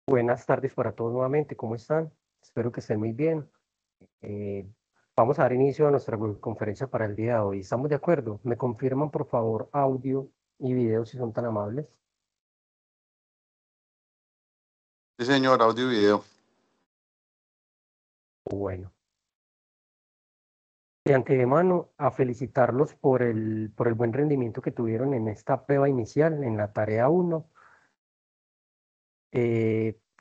Buenas tardes para todos nuevamente, ¿cómo están? Espero que estén muy bien. Eh, Vamos a dar inicio a nuestra conferencia para el día de hoy. ¿Estamos de acuerdo? ¿Me confirman, por favor, audio y video si son tan amables? Sí, señor, audio y video. Bueno, de antemano, a felicitarlos por el buen rendimiento que tuvieron en esta prueba inicial, en la tarea 1,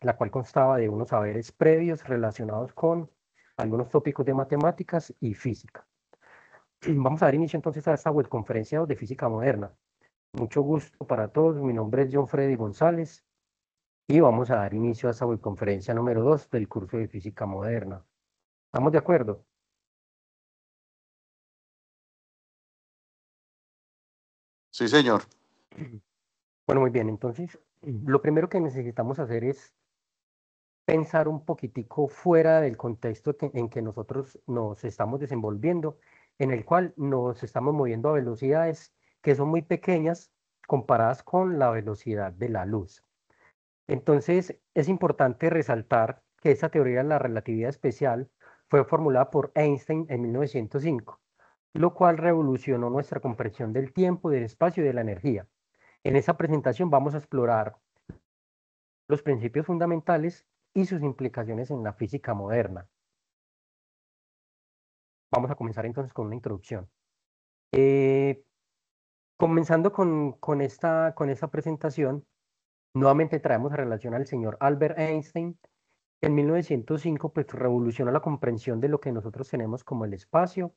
la cual constaba de unos saberes previos relacionados con algunos tópicos de matemáticas y física. Vamos a dar inicio entonces a esta webconferencia de física moderna. Mucho gusto para todos, mi nombre es John Freddy González y vamos a dar inicio a esta webconferencia número 2 del curso de física moderna. ¿Estamos de acuerdo? Sí, señor. Bueno, muy bien, entonces lo primero que necesitamos hacer es pensar un poquitico fuera del contexto en que nosotros nos estamos desenvolviendo, en el cual nos estamos moviendo a velocidades que son muy pequeñas comparadas con la velocidad de la luz. Entonces, es importante resaltar que esta teoría de la relatividad especial fue formulada por Einstein en 1905, lo cual revolucionó nuestra comprensión del tiempo, del espacio y de la energía. En esta presentación vamos a explorar los principios fundamentales y sus implicaciones en la física moderna. Vamos a comenzar entonces con una introducción. Eh, Comenzando con esta presentación, nuevamente traemos a relación al señor Albert Einstein. En 1905, pues revolucionó la comprensión de lo que nosotros tenemos como el espacio,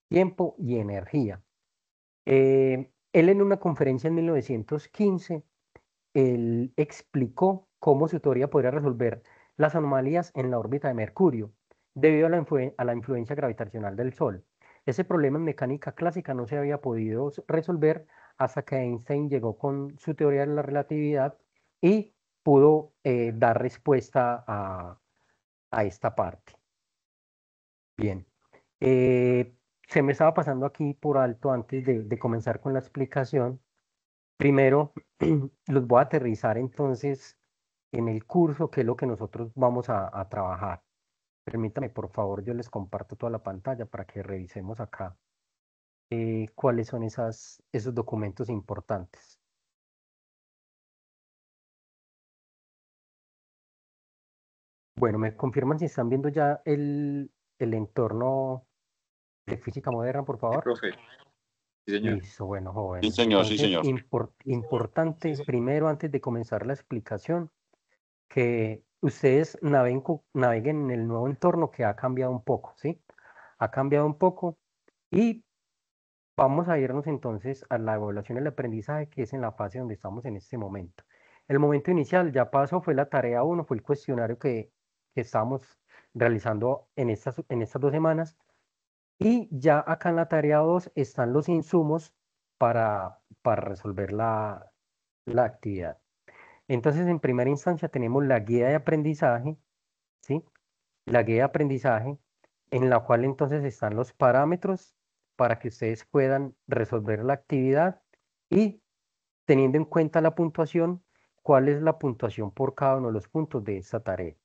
tiempo y energía. Él en una conferencia en 1915, él explicó cómo su teoría podría resolver las anomalías en la órbita de Mercurio debido a a la influencia gravitacional del Sol. Ese problema en mecánica clásica no se había podido resolver hasta que Einstein llegó con su teoría de la relatividad y pudo dar respuesta a esta parte. Bien. Eh, Se me estaba pasando aquí por alto antes de comenzar con la explicación. Primero, los voy a aterrizar entonces en el curso, que es lo que nosotros vamos a trabajar. Permítame, por favor, yo les comparto toda la pantalla para que revisemos acá cuáles son esos documentos importantes. Bueno, ¿me confirman si están viendo ya el entorno de física moderna, por Sí, favor? profe. Sí, señor. Listo, bueno, Sí, jóvenes. señor, sí, Entonces, señor. importante, primero, antes de comenzar la explicación, que ustedes naveguen en el nuevo entorno que ha cambiado un poco, ¿sí? Ha cambiado un poco y vamos a irnos entonces a la evaluación y el aprendizaje, que es en la fase donde estamos en este momento. El momento inicial ya pasó, fue la tarea 1, fue el cuestionario que estábamos realizando en estas 2 semanas. Y ya acá en la tarea 2 están los insumos para resolver la actividad. Entonces, en primera instancia tenemos la guía de aprendizaje, ¿sí? La guía de aprendizaje en la cual entonces están los parámetros para que ustedes puedan resolver la actividad y teniendo en cuenta la puntuación, cuál es la puntuación por cada uno de los puntos de esta tarea.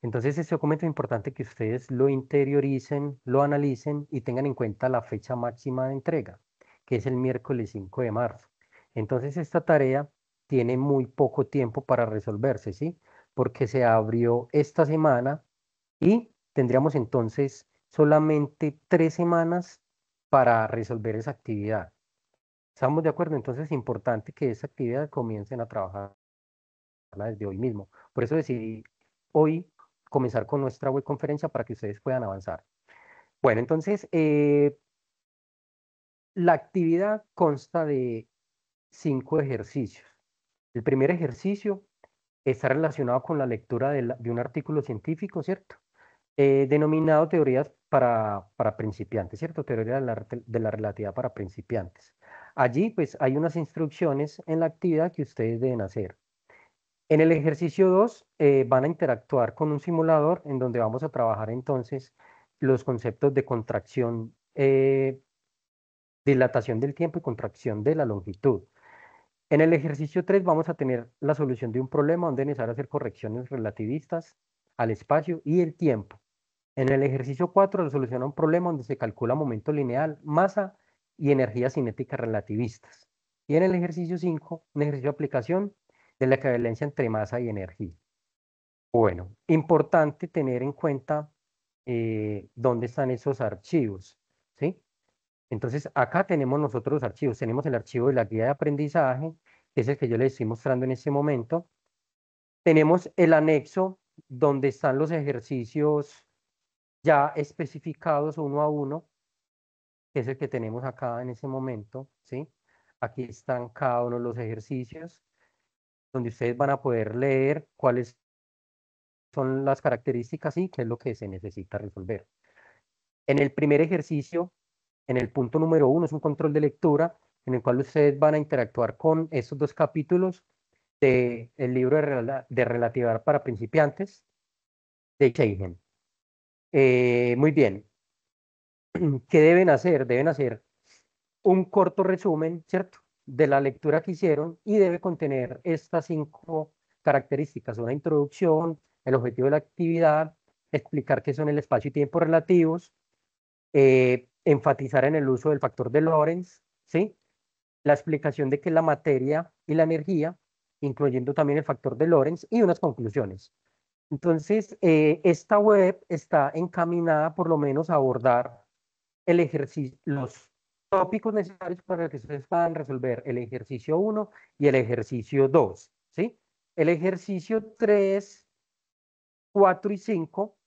Entonces, este documento es importante que ustedes lo interioricen, lo analicen y tengan en cuenta la fecha máxima de entrega, que es el miércoles 5 de marzo. Entonces, esta tarea tiene muy poco tiempo para resolverse, ¿sí? Porque se abrió esta semana y tendríamos entonces solamente 3 semanas para resolver esa actividad. ¿Estamos de acuerdo? Entonces, es importante que esa actividad comiencen a trabajarla desde hoy mismo. Por eso decidí hoy comenzar con nuestra webconferencia para que ustedes puedan avanzar. Bueno, entonces, la actividad consta de 5 ejercicios. El primer ejercicio está relacionado con la lectura de un artículo científico, ¿cierto? Denominado teorías para principiantes, ¿cierto? Teoría de la relatividad para principiantes. Allí, pues, hay unas instrucciones en la actividad que ustedes deben hacer. En el ejercicio 2 van a interactuar con un simulador en donde vamos a trabajar entonces los conceptos de contracción, dilatación del tiempo y contracción de la longitud. En el ejercicio 3 vamos a tener la solución de un problema donde es necesario hacer correcciones relativistas al espacio y el tiempo. En el ejercicio 4 se soluciona un problema donde se calcula momento lineal, masa y energía cinética relativistas. Y en el ejercicio 5, un ejercicio de aplicación de la equivalencia entre masa y energía. Bueno, importante tener en cuenta dónde están esos archivos, ¿sí? Entonces, acá tenemos nosotros los archivos. Tenemos el archivo de la guía de aprendizaje, que es el que yo les estoy mostrando en este momento. Tenemos el anexo, donde están los ejercicios ya especificados uno a uno, que es el que tenemos acá en ese momento, ¿sí? Aquí están cada uno de los ejercicios, donde ustedes van a poder leer cuáles son las características y qué es lo que se necesita resolver. En el primer ejercicio, en el punto número 1, es un control de lectura, en el cual ustedes van a interactuar con estos dos capítulos del libro de relatividad para principiantes de Seigen. Muy bien. ¿Qué deben hacer? Deben hacer un corto resumen, ¿cierto? De la lectura que hicieron y debe contener estas 5 características: una introducción, el objetivo de la actividad, explicar qué son el espacio y tiempo relativos, enfatizar en el uso del factor de Lorentz, ¿sí? La explicación de qué es la materia y la energía, incluyendo también el factor de Lorentz y unas conclusiones. Entonces, esta web está encaminada por lo menos a abordar el ejercicio, los tópicos necesarios para que ustedes puedan resolver el ejercicio 1 y el ejercicio 2, ¿sí? El ejercicio 3, 4 y 5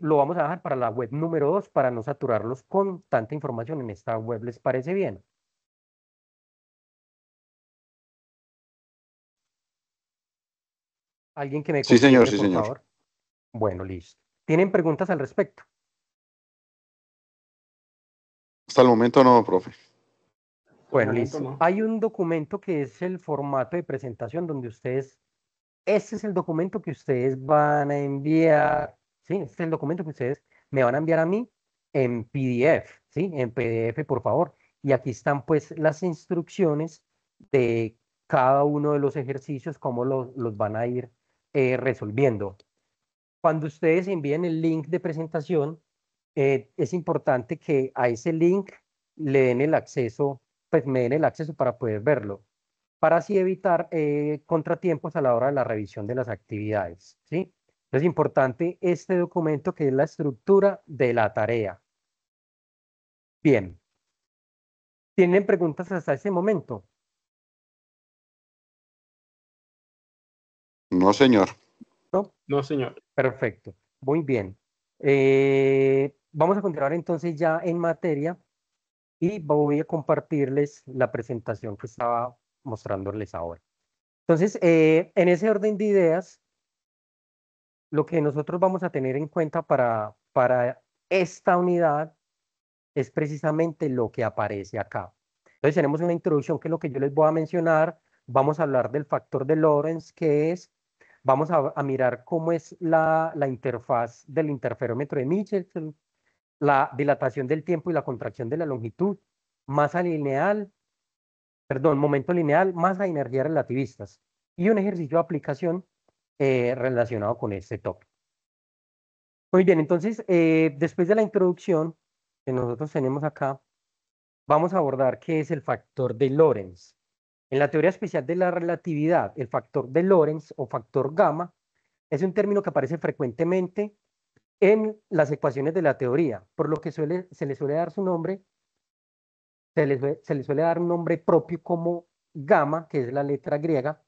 lo vamos a dejar para la web número 2 para no saturarlos con tanta información en esta web. ¿Les parece bien? ¿Alguien que me Sí, señor, confirme, sí, por señor. favor? Bueno, listo. ¿Tienen preguntas al respecto? Hasta el momento no, profe. Bueno, listo. Hay un documento que es el formato de presentación donde ustedes, este es el documento que ustedes van a enviar, ¿sí? Este es el documento que ustedes me van a enviar a mí en PDF, ¿sí? En PDF, por favor. Y aquí están pues las instrucciones de cada uno de los ejercicios, cómo los van a ir resolviendo. Cuando ustedes envíen el link de presentación, es importante que a ese link le den el acceso, pues me den el acceso para poder verlo, para así evitar contratiempos a la hora de la revisión de las actividades, ¿sí? Es importante este documento que es la estructura de la tarea. Bien, ¿tienen preguntas hasta ese momento? No, señor. ¿No? No, señor. Perfecto, muy bien. Vamos a continuar entonces ya en materia. Y voy a compartirles la presentación que estaba mostrándoles ahora. Entonces, en ese orden de ideas, lo que nosotros vamos a tener en cuenta para esta unidad es precisamente lo que aparece acá. Entonces, tenemos una introducción que es lo que yo les voy a mencionar. Vamos a hablar del factor de Lorentz, que es, vamos a mirar cómo es la interfaz del interferómetro de Michelson, la dilatación del tiempo y la contracción de la longitud, masa lineal, perdón, momento lineal, masa y energía relativistas, y un ejercicio de aplicación relacionado con este tópico. Muy bien, entonces, después de la introducción que nosotros tenemos acá, vamos a abordar qué es el factor de Lorentz. En la teoría especial de la relatividad, el factor de Lorentz o factor gamma es un término que aparece frecuentemente en las ecuaciones de la teoría, por lo que se le suele dar su nombre, se le suele dar un nombre propio como gamma, que es la letra griega,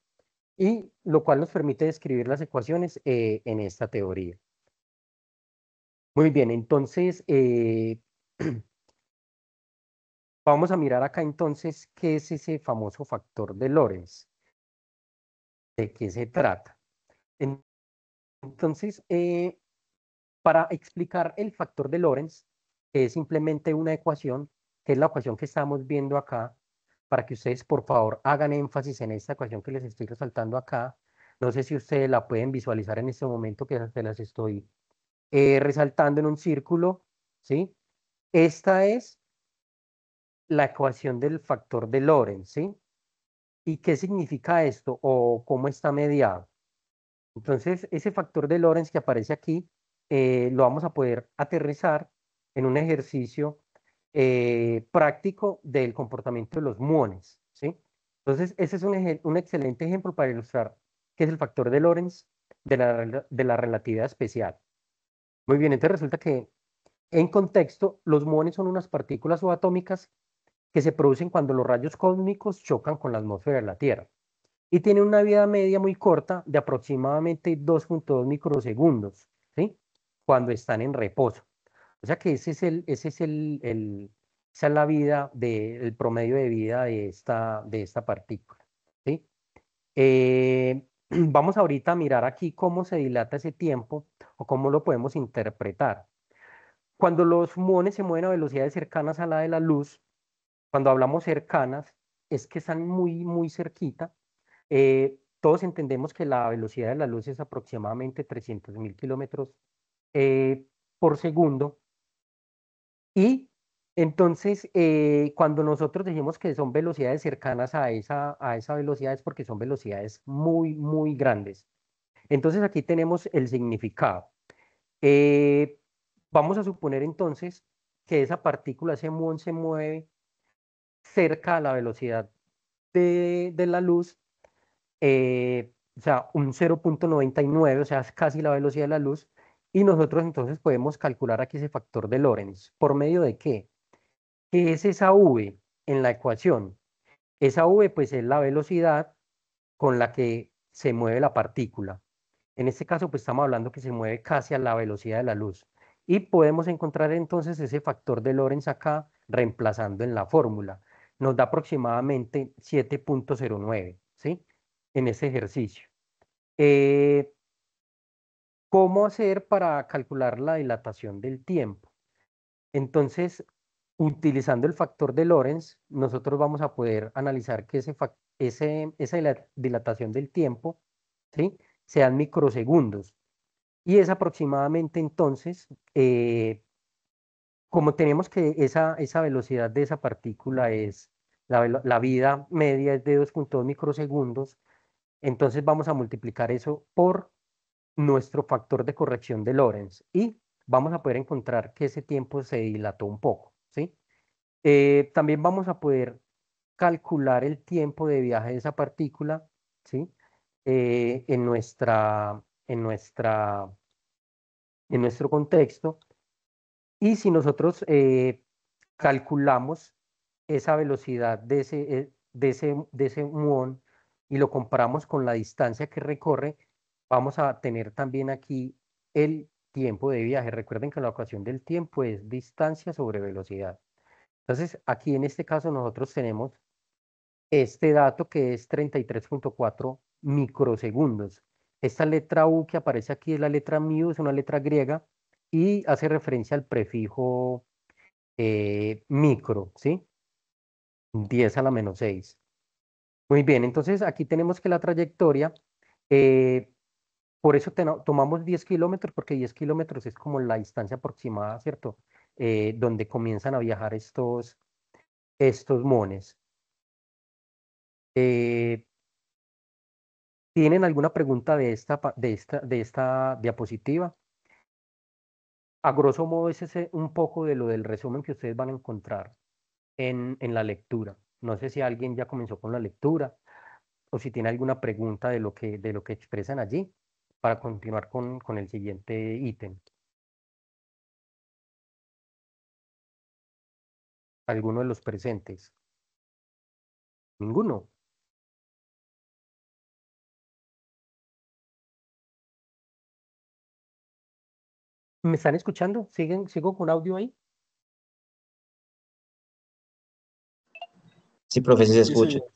y lo cual nos permite describir las ecuaciones en esta teoría. Muy bien, entonces vamos a mirar acá entonces qué es ese famoso factor de Lorentz, de qué se trata. Entonces, para explicar el factor de Lorentz, que es simplemente una ecuación, que es la ecuación que estamos viendo acá, para que ustedes por favor hagan énfasis en esta ecuación que les estoy resaltando acá. No sé si ustedes la pueden visualizar en este momento que se las estoy resaltando en un círculo, ¿sí? Esta es la ecuación del factor de Lorentz, ¿sí? ¿Y qué significa esto o cómo está mediado? Entonces, ese factor de Lorentz que aparece aquí, lo vamos a poder aterrizar en un ejercicio práctico del comportamiento de los muones, ¿sí? Entonces, ese es un excelente ejemplo para ilustrar qué es el factor de Lorentz de la relatividad especial. Muy bien, entonces resulta que en contexto, los muones son unas partículas subatómicas que se producen cuando los rayos cósmicos chocan con la atmósfera de la Tierra y tienen una vida media muy corta de aproximadamente 2,2 microsegundos, ¿sí? Cuando están en reposo. O sea que esa es la vida el promedio de vida de esta partícula, ¿sí? Vamos ahorita a mirar aquí cómo se dilata ese tiempo o cómo lo podemos interpretar. Cuando los muones se mueven a velocidades cercanas a la de la luz, cuando hablamos cercanas, es que están muy, muy cerquita. Todos entendemos que la velocidad de la luz es aproximadamente 300.000 kilómetros eh, por segundo. Y entonces, cuando nosotros decimos que son velocidades cercanas a esa velocidad, es porque son velocidades muy, muy grandes. Entonces, aquí tenemos el significado. Eh, Vamos a suponer entonces que esa partícula, ese muón, se mueve cerca a la velocidad de la luz, o sea, un 0,99, o sea, es casi la velocidad de la luz, y nosotros entonces podemos calcular aquí ese factor de Lorentz. ¿Por medio de qué? ¿Qué es esa v en la ecuación? Esa v, pues, es la velocidad con la que se mueve la partícula. En este caso, pues estamos hablando que se mueve casi a la velocidad de la luz. Y podemos encontrar entonces ese factor de Lorentz acá, reemplazando en la fórmula. Nos da aproximadamente 7,09, ¿sí? En ese ejercicio. Eh, ¿Cómo hacer para calcular la dilatación del tiempo? Entonces, utilizando el factor de Lorentz, nosotros vamos a poder analizar que esa dilatación del tiempo, ¿sí? Sean microsegundos. Y es aproximadamente entonces, como tenemos que esa velocidad de esa partícula es, la vida media es de 2,2 microsegundos, entonces vamos a multiplicar eso por nuestro factor de corrección de Lorentz y vamos a poder encontrar que ese tiempo se dilató un poco, ¿sí? También vamos a poder calcular el tiempo de viaje de esa partícula, ¿sí? En nuestro contexto. Y si nosotros calculamos esa velocidad de ese muón y lo comparamos con la distancia que recorre, vamos a tener también aquí el tiempo de viaje. Recuerden que la ecuación del tiempo es distancia sobre velocidad. Entonces, aquí en este caso nosotros tenemos este dato que es 33,4 microsegundos. Esta letra U que aparece aquí es la letra mu, es una letra griega y hace referencia al prefijo micro, ¿sí? 10⁻⁶. Muy bien, entonces aquí tenemos que la trayectoria, eh, por eso tomamos 10 kilómetros, porque 10 kilómetros es como la distancia aproximada, ¿cierto? Donde comienzan a viajar estos mones. Eh, ¿Tienen alguna pregunta de esta diapositiva? A grosso modo, ese es un poco de lo del resumen que ustedes van a encontrar en la lectura. No sé si alguien ya comenzó con la lectura o si tiene alguna pregunta de lo que expresan allí para continuar con el siguiente ítem. ¿Alguno de los presentes? ¿Ninguno? ¿Me están escuchando? ¿Sigo con audio ahí? Sí, profe, sí se Sí, escucha. señor.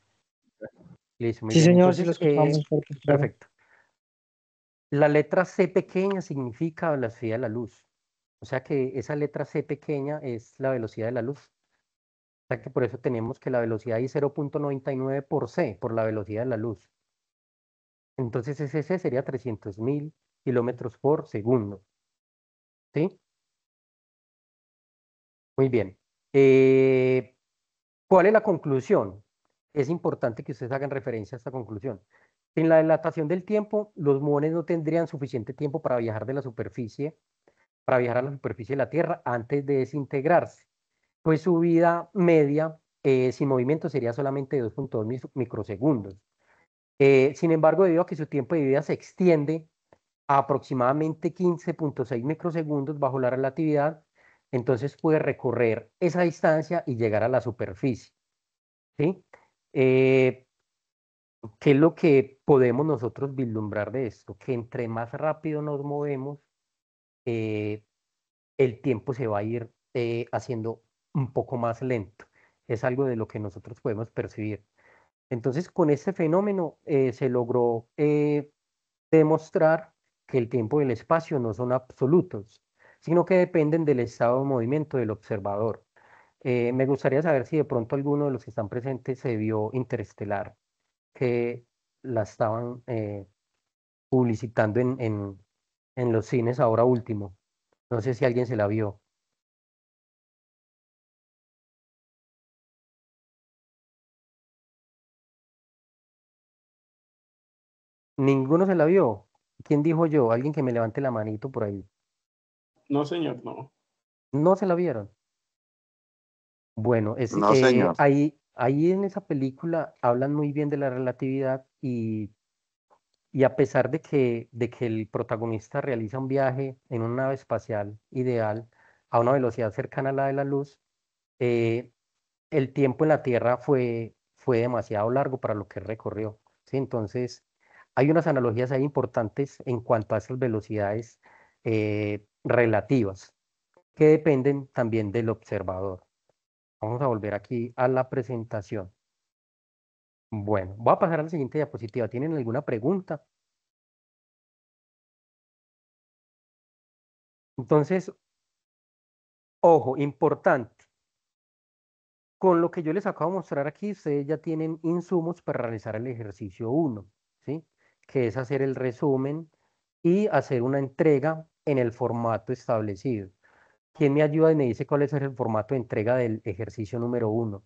Listo, muy Sí, bien. señor, sí lo Entonces, escuchamos fuerte, claro. perfecto. La letra C pequeña significa velocidad de la luz. O sea que esa letra C pequeña es la velocidad de la luz. O sea que por eso tenemos que la velocidad es 0,99 por C, por la velocidad de la luz. Entonces ese C sería 300.000 kilómetros por segundo. ¿Sí? Muy bien. ¿Cuál es la conclusión? es importante que ustedes hagan referencia a esta conclusión. Sin la dilatación del tiempo, los muones no tendrían suficiente tiempo para viajar de la superficie, para viajar a la superficie de la Tierra antes de desintegrarse. Pues su vida media sin movimiento sería solamente de 2,2 microsegundos. Sin embargo, debido a que su tiempo de vida se extiende a aproximadamente 15,6 microsegundos bajo la relatividad, entonces puede recorrer esa distancia y llegar a la superficie, ¿sí? Eh, ¿Qué es lo que podemos nosotros vislumbrar de esto? Que entre más rápido nos movemos, eh, el tiempo se va a ir haciendo un poco más lento. Es algo de lo que nosotros podemos percibir. Entonces, con este fenómeno se logró demostrar que el tiempo y el espacio no son absolutos, sino que dependen del estado de movimiento del observador. Me gustaría saber si de pronto alguno de los que están presentes se vio Interestelar, que la estaban publicitando en los cines ahora último. No sé si alguien se la vio. ¿Ninguno se la vio? ¿Quién dijo yo? Alguien que me levante la manito por ahí. No, señor, no. ¿No se la vieron? Bueno, No, señor. ahí en esa película hablan muy bien de la relatividad y a pesar de que el protagonista realiza un viaje en una nave espacial ideal a una velocidad cercana a la de la luz, eh, el tiempo en la Tierra fue demasiado largo para lo que recorrió, ¿sí? Entonces, hay unas analogías ahí importantes en cuanto a esas velocidades relativas que dependen también del observador. Vamos a volver aquí a la presentación. Bueno, voy a pasar a la siguiente diapositiva. ¿Tienen alguna pregunta? Entonces, ojo, importante. Con lo que yo les acabo de mostrar aquí, ustedes ya tienen insumos para realizar el ejercicio 1, ¿sí? Que es hacer el resumen y hacer una entrega en el formato establecido. ¿Quién me ayuda y me dice cuál es el formato de entrega del ejercicio número 1?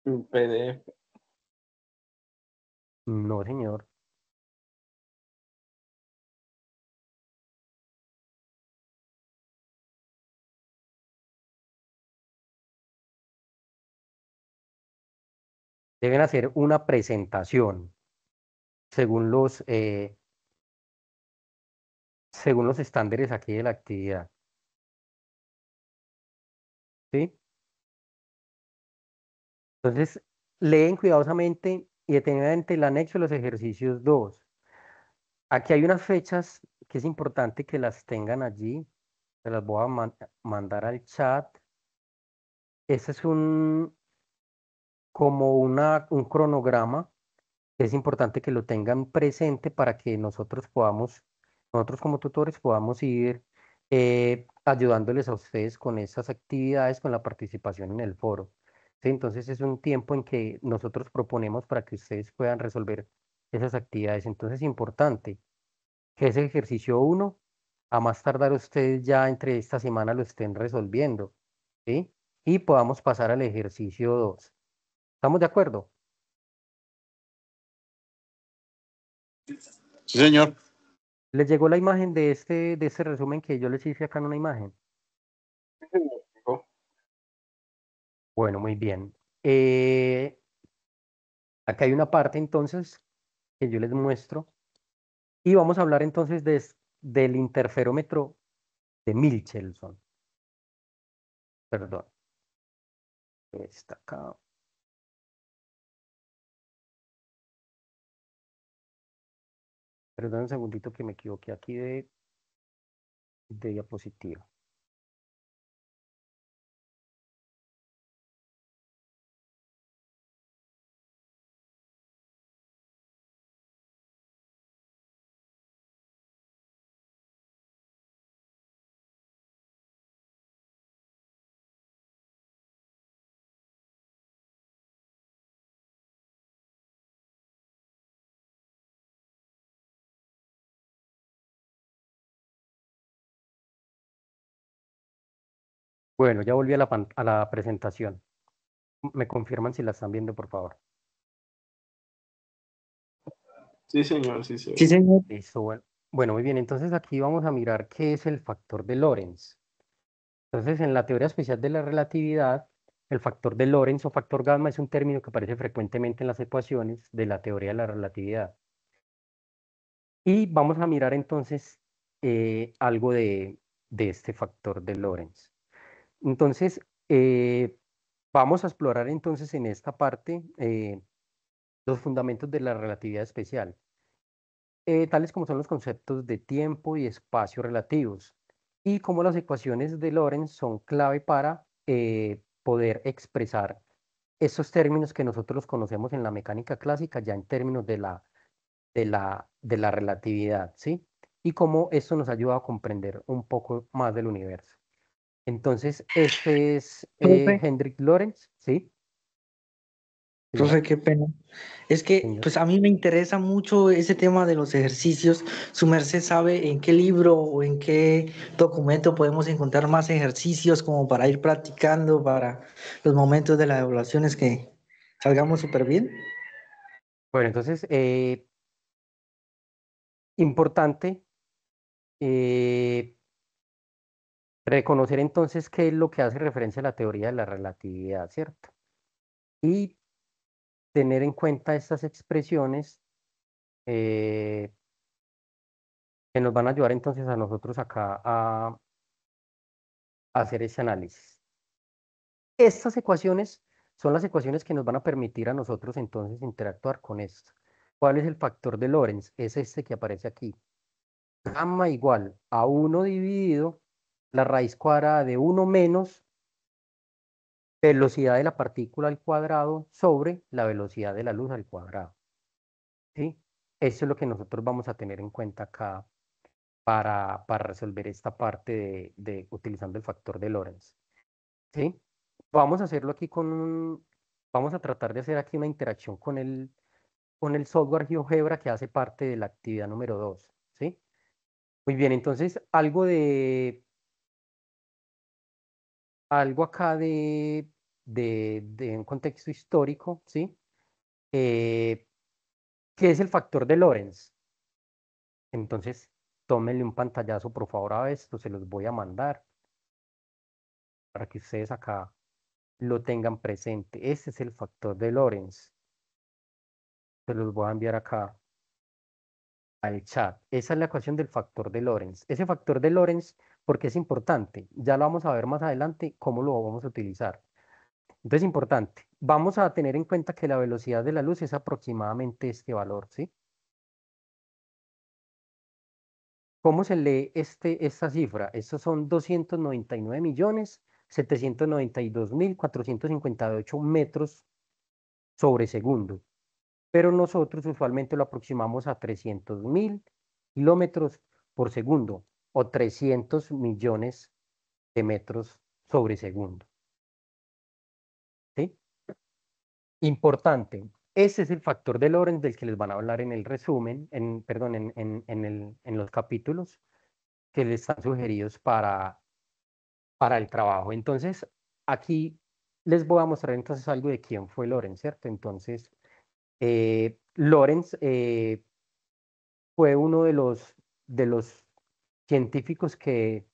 Un PDF. No, señor. Deben hacer una presentación según según los estándares aquí de la actividad, ¿sí? Entonces, leen cuidadosamente y detenidamente el anexo de los ejercicios 2. Aquí hay unas fechas que es importante que las tengan allí. Se las voy a mandar al chat. Este es como un cronograma. Es importante que lo tengan presente para que nosotros como tutores podamos ir ayudándoles a ustedes con esas actividades, con la participación en el foro. ¿Sí? Entonces es un tiempo en que nosotros proponemos para que ustedes puedan resolver esas actividades. Entonces es importante que ese ejercicio uno, a más tardar ustedes ya entre esta semana lo estén resolviendo, ¿sí? Y podamos pasar al ejercicio 2. ¿Estamos de acuerdo? Sí, señor. ¿Les llegó la imagen de este resumen que yo les hice acá en una imagen? Sí, señor. Dijo, Bueno, muy bien. Eh, Acá hay una parte entonces que yo les muestro y vamos a hablar entonces del interferómetro de Michelson. Perdón, está acá. Perdón un segundito que me equivoqué aquí de diapositiva. Bueno, ya volví a la presentación. Me confirman si la están viendo, por favor. Sí, señor, sí, se Sí, ve. señor. Listo, bueno. Bueno, muy bien. Entonces aquí vamos a mirar qué es el factor de Lorentz. Entonces, en la teoría especial de la relatividad, el factor de Lorentz o factor gamma es un término que aparece frecuentemente en las ecuaciones de la teoría de la relatividad. Y vamos a mirar entonces algo de este factor de Lorentz. Entonces, vamos a explorar entonces en esta parte los fundamentos de la relatividad especial, tales como son los conceptos de tiempo y espacio relativos, y cómo las ecuaciones de Lorentz son clave para poder expresar esos términos que nosotros conocemos en la mecánica clásica ya en términos de la relatividad, ¿sí? Y cómo esto nos ayuda a comprender un poco más del universo. Entonces, este es Profe, Hendrik Lorentz, ¿sí? profe, Señor, qué pena. Es que, señor. pues a mí me interesa mucho ese tema de los ejercicios. ¿Su merced sabe en qué libro o en qué documento podemos encontrar más ejercicios como para ir practicando para los momentos de las evaluaciones que salgamos súper bien? Bueno, entonces, importante eh, reconocer entonces qué es lo que hace referencia a la teoría de la relatividad, ¿cierto? Y tener en cuenta estas expresiones eh, que nos van a ayudar entonces a nosotros acá a hacer ese análisis. Estas ecuaciones son las ecuaciones que nos van a permitir a nosotros entonces interactuar con esto. ¿Cuál es el factor de Lorentz? Es este que aparece aquí. Gamma igual a 1 dividido la raíz cuadrada de 1 menos velocidad de la partícula al cuadrado sobre la velocidad de la luz al cuadrado. ¿Sí? Eso es lo que nosotros vamos a tener en cuenta acá para resolver esta parte utilizando el factor de Lorentz. ¿Sí? Vamos a hacerlo aquí vamos a tratar de hacer aquí una interacción con el software GeoGebra que hace parte de la actividad número 2. ¿Sí? Muy bien, entonces algo acá de un contexto histórico, ¿sí? Eh, ¿Qué es el factor de Lorentz? Entonces, tómenle un pantallazo por favor a esto, se los voy a mandar para que ustedes acá lo tengan presente. Este es el factor de Lorentz. Se los voy a enviar acá al chat. Esa es la ecuación del factor de Lorentz. Ese factor de Lorentz, porque es importante, ya lo vamos a ver más adelante cómo lo vamos a utilizar. Entonces, importante, vamos a tener en cuenta que la velocidad de la luz es aproximadamente este valor, ¿sí? ¿Cómo se lee esta cifra? Estos son 299.792.458 metros sobre segundo, pero nosotros usualmente lo aproximamos a 300.000 kilómetros por segundo o 300 millones de metros sobre segundo, ¿sí? Importante, ese es el factor de Lorentz del que les van a hablar en el resumen, perdón, en los capítulos que les están sugeridos para el trabajo. Entonces, aquí les voy a mostrar entonces algo de quién fue Lorentz, ¿cierto? Entonces, Lorentz fue uno de los científicos que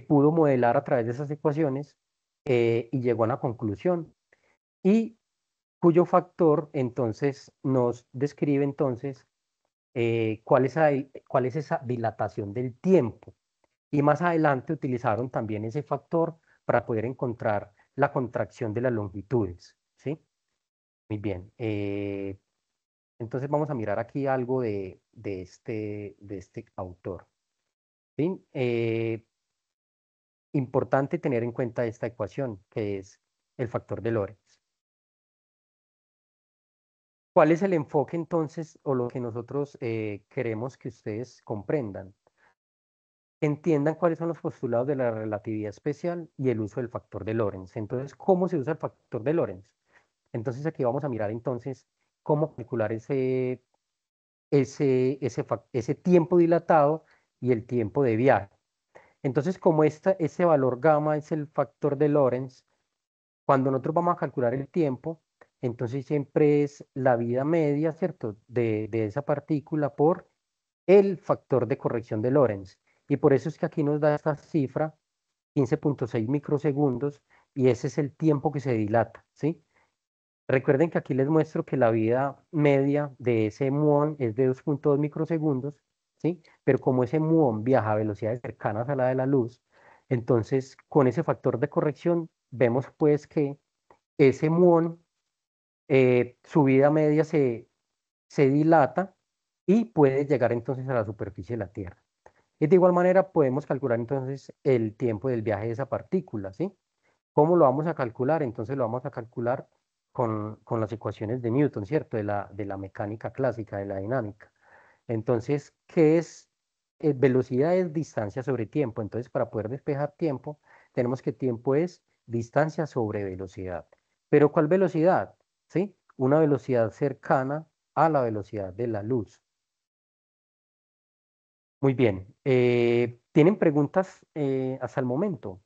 pudo modelar a través de esas ecuaciones y llegó a una conclusión y cuyo factor entonces nos describe entonces cuál es esa dilatación del tiempo. Y más adelante utilizaron también ese factor para poder encontrar la contracción de las longitudes, ¿sí? Muy bien. Entonces vamos a mirar aquí algo de este autor, ¿sí? Importante tener en cuenta esta ecuación, que es el factor de Lorentz. ¿Cuál es el enfoque entonces o lo que nosotros queremos que ustedes comprendan? Entiendan cuáles son los postulados de la relatividad especial y el uso del factor de Lorentz. Entonces, ¿cómo se usa el factor de Lorentz? Entonces, aquí vamos a mirar entonces cómo calcular ese tiempo dilatado y el tiempo de viaje. Entonces, como ese valor gamma es el factor de Lorentz, Cuando nosotros vamos a calcular el tiempo, entonces siempre es la vida media, ¿cierto? De esa partícula por el factor de corrección de Lorentz. Y por eso es que aquí nos da esta cifra, 15,6 microsegundos, y ese es el tiempo que se dilata, ¿sí? Recuerden que aquí les muestro que la vida media de ese muón es de 2,2 microsegundos, ¿sí? Pero como ese muón viaja a velocidades cercanas a la de la luz, entonces con ese factor de corrección vemos pues que ese muón, su vida media se dilata y puede llegar entonces a la superficie de la Tierra. Y de igual manera podemos calcular entonces el tiempo del viaje de esa partícula, ¿sí? ¿Cómo lo vamos a calcular? Entonces lo vamos a calcular con las ecuaciones de Newton, ¿cierto? De la mecánica clásica, de la dinámica. Entonces, ¿qué es? Velocidad es distancia sobre tiempo. Entonces, para poder despejar tiempo, tenemos que tiempo es distancia sobre velocidad. ¿Pero cuál velocidad? ¿Sí? Una velocidad cercana a la velocidad de la luz. Muy bien. ¿Tienen preguntas hasta el momento?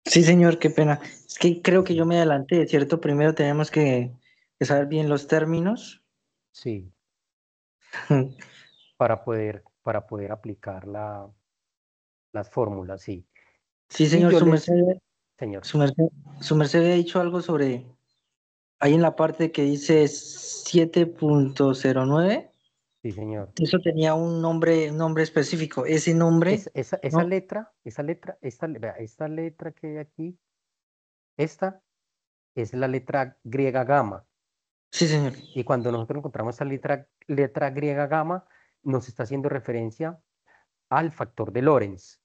Sí, señor, qué pena. Es que creo Sí, que yo señor. me adelanté, ¿cierto? Primero tenemos que saber bien los términos. Sí, para poder aplicar las fórmulas, sí. Sí, Y señor, yo les, señor, su merced, su merced había dicho algo sobre, ahí en la parte que dice 7.09. sí, señor. Eso tenía un nombre específico. Ese nombre, Esa no. letra, vea, esta letra que hay aquí, esta es la letra griega gamma. Sí, señor. Y cuando nosotros encontramos esta letra griega gamma, nos está haciendo referencia al factor de Lorentz.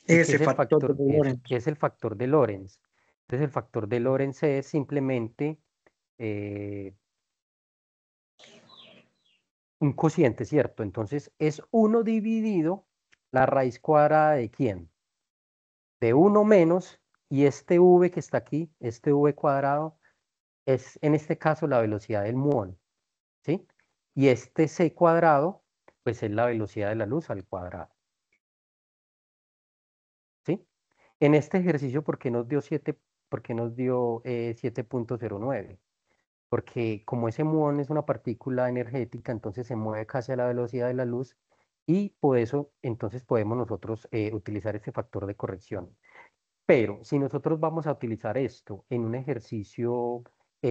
¿Y qué Ese es el factor de factor? Eso, Lorentz. ¿qué es el factor de Lorentz? Entonces, el factor de Lorentz es simplemente eh, un cociente, ¿cierto? Entonces, es 1 dividido la raíz cuadrada de ¿quién? De uno menos, y este v que está aquí, este v cuadrado, es en este caso la velocidad del muón, ¿sí? Y este c cuadrado, pues es la velocidad de la luz al cuadrado, ¿sí? En este ejercicio, ¿por qué nos dio 7, por qué nos dio 7,09? Porque como ese muón es una partícula energética, entonces se mueve casi a la velocidad de la luz, y por eso entonces podemos nosotros utilizar este factor de corrección. Pero si nosotros vamos a utilizar esto en un ejercicio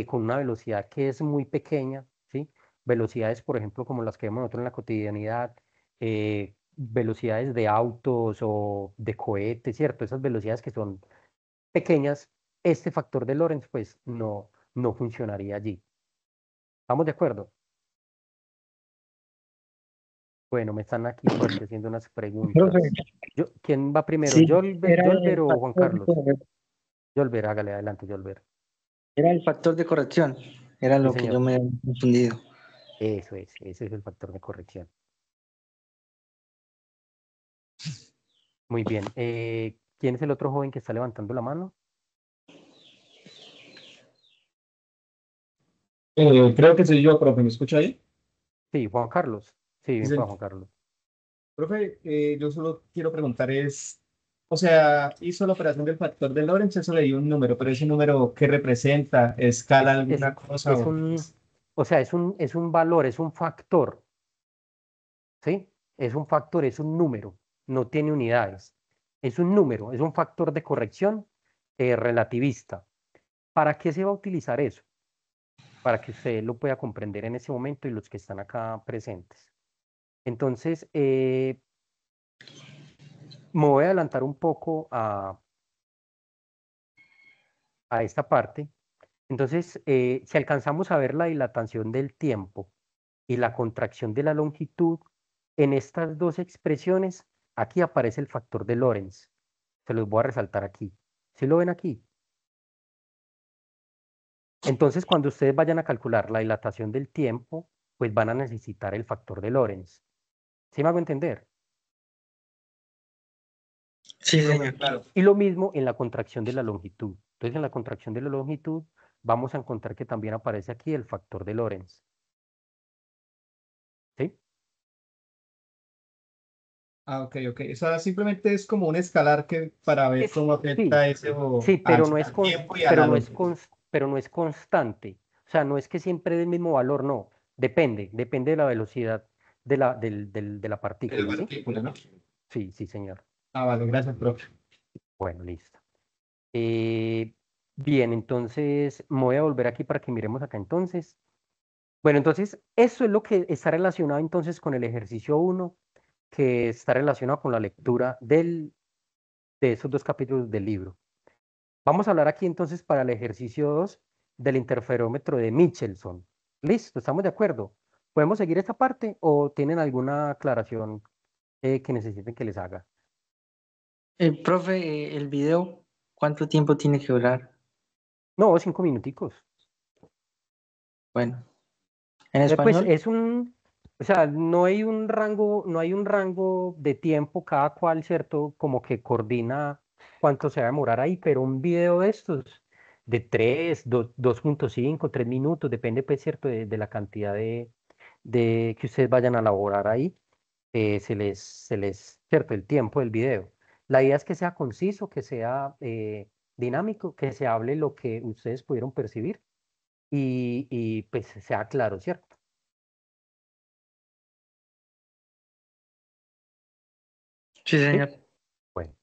con una velocidad que es muy pequeña, ¿sí? Velocidades, por ejemplo, como las que vemos nosotros en la cotidianidad, velocidades de autos o de cohetes, ¿cierto? Esas velocidades que son pequeñas, este factor de Lorentz, pues no funcionaría allí. ¿Estamos de acuerdo? Bueno, me están aquí por aquí haciendo unas Profe, preguntas. ¿Quién va primero? sí, era ¿Yolver el o Juan factor de Carlos? Yolver, hágale adelante, Yolver. era el factor de corrección. Era Sí, lo que yo señor. me había confundido. Eso es, ese es el factor de corrección. Muy bien. ¿Quién es el otro joven que está levantando la mano? Creo que soy yo, profe. ¿Me escucha ahí? Sí, Juan Carlos. Sí, bien Dice, para Juan Carlos. profe, yo solo quiero preguntar o sea, hizo la operación del factor de Lorentz, eso le dio un número, pero ese número, ¿qué representa? ¿Escala Es, es, alguna cosa es o un, o sea, es un valor, es un factor, ¿sí? Es un factor, es un número, no tiene unidades. Es un número, es un factor de corrección relativista. ¿Para qué se va a utilizar eso? Para que usted lo pueda comprender en ese momento y los que están acá presentes. Entonces, me voy a adelantar un poco a esta parte. Entonces, si alcanzamos a ver la dilatación del tiempo y la contracción de la longitud, en estas dos expresiones, aquí aparece el factor de Lorentz. Se los voy a resaltar aquí. ¿Sí lo ven aquí? Entonces, cuando ustedes vayan a calcular la dilatación del tiempo, pues van a necesitar el factor de Lorentz. ¿Sí me hago entender? Sí, profe, señor. claro? Y lo mismo en la contracción de la longitud. Entonces, en la contracción de la longitud, vamos a encontrar que también aparece aquí el factor de Lorentz. ¿Sí? Ah, ok, ok. O sea, simplemente es como un escalar que para ver cómo Sí, afecta eso sí, pero no es al tiempo y a la luz. pero no es constante. O sea, no es que siempre dé el mismo valor, no. Depende de la velocidad de la El partícula, ¿sí? partícula, ¿no? Sí, sí, señor. Ah, vale, gracias, profe. Bueno, listo. Eh, bien, entonces me voy a volver aquí para que miremos acá entonces. Bueno, entonces eso es lo que está relacionado entonces con el ejercicio uno, que está relacionado con la lectura de esos dos capítulos del libro. Vamos a hablar aquí entonces para el ejercicio 2 del interferómetro de Michelson. Listo, ¿estamos de acuerdo? ¿Podemos seguir esta parte o tienen alguna aclaración que necesiten que les haga? Profe, el video, ¿cuánto tiempo tiene que durar? No, 5 minuticos. Bueno, ¿en Pues español? o sea, no hay un rango de tiempo, cada cual, ¿cierto? Como que coordina cuánto se va a demorar ahí, pero un video de estos, de 2.5, 3 minutos, depende, pues, ¿cierto? De la cantidad de que ustedes vayan a elaborar ahí, ¿cierto? El tiempo del video. La idea es que sea conciso, que sea dinámico, que se hable lo que ustedes pudieron percibir y pues sea claro, ¿cierto? Sí, ¿Sí? señor. Bueno,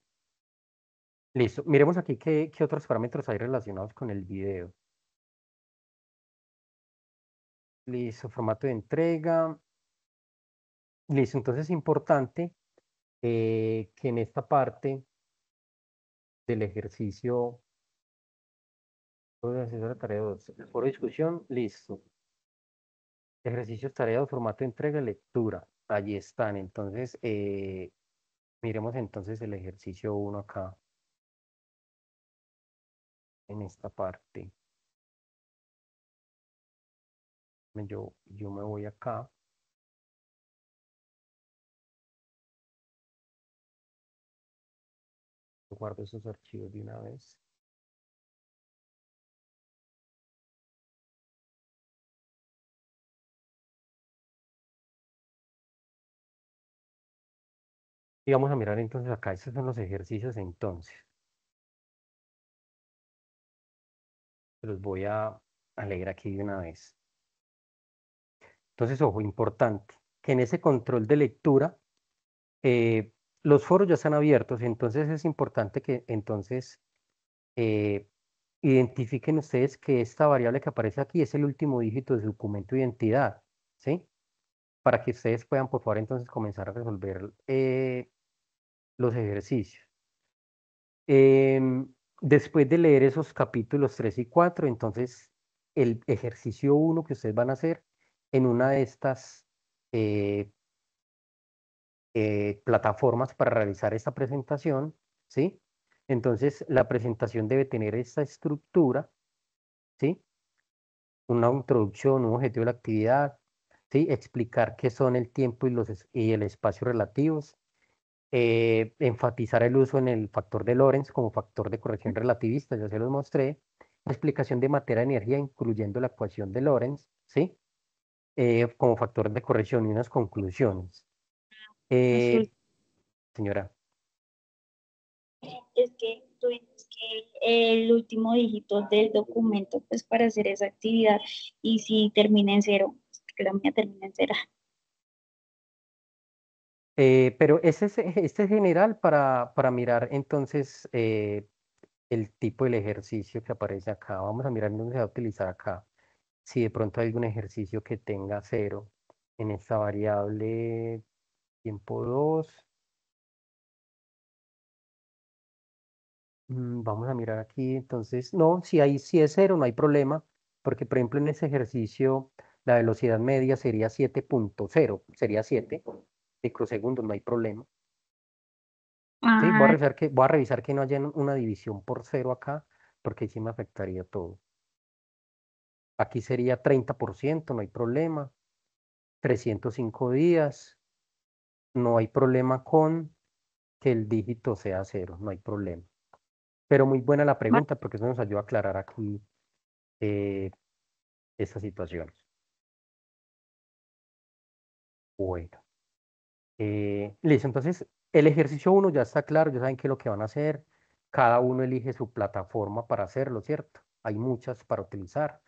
listo. Miremos aquí qué otros parámetros hay relacionados con el video. Listo, formato de entrega. Listo, entonces es importante que en esta parte del ejercicio, hacer la tarea 2, foro de discusión, listo. Ejercicios, tarea 2, formato de entrega, lectura. Allí están. Entonces, miremos entonces el ejercicio uno acá, en esta parte. Yo me voy acá. Guardo esos archivos de una vez. Y vamos a mirar entonces acá, estos son los ejercicios entonces. Los voy a leer aquí de una vez. Entonces, ojo, importante, que en ese control de lectura, eh, los foros ya están abiertos, entonces es importante que entonces eh, identifiquen ustedes que esta variable que aparece aquí es el último dígito de su documento de identidad, ¿sí? Para que ustedes puedan, por favor, entonces comenzar a resolver los ejercicios. Después de leer esos capítulos 3 y 4, entonces el ejercicio uno que ustedes van a hacer en una de estas eh, plataformas para realizar esta presentación, ¿sí? Entonces la presentación debe tener esta estructura, ¿sí? Una introducción, un objetivo de la actividad, ¿sí? Explicar qué son el tiempo y el espacio relativos, enfatizar el uso en el factor de Lorentz como factor de corrección relativista, ya se los mostré, explicación de materia de energía, incluyendo la ecuación de Lorentz, ¿sí? Como factor de corrección y unas conclusiones. Azul. Señora, Es que tuvimos que el último dígito del documento, pues para hacer esa actividad, y si termina en cero, que la mía termina en cero. pero este es general para mirar entonces el tipo del ejercicio que aparece acá. Vamos a mirar dónde se va a utilizar acá. Si de pronto hay algún ejercicio que tenga cero en esta variable tiempo 2. Vamos a mirar aquí, entonces, no, si es cero, no hay problema, porque por ejemplo en ese ejercicio la velocidad media sería 7.0, sería 7 microsegundos, no hay problema. Sí, Ah, voy a revisar que no haya una división por cero acá, porque ahí sí me afectaría todo. Aquí sería 30%, no hay problema. 305 días, no hay problema con que el dígito sea cero, no hay problema. Pero muy buena la pregunta, porque eso nos ayuda a aclarar aquí eh, estas situaciones. Bueno, Listo, entonces el ejercicio 1 ya está claro, ya saben qué es lo que van a hacer. Cada uno elige su plataforma para hacerlo, ¿cierto? Hay muchas para utilizar.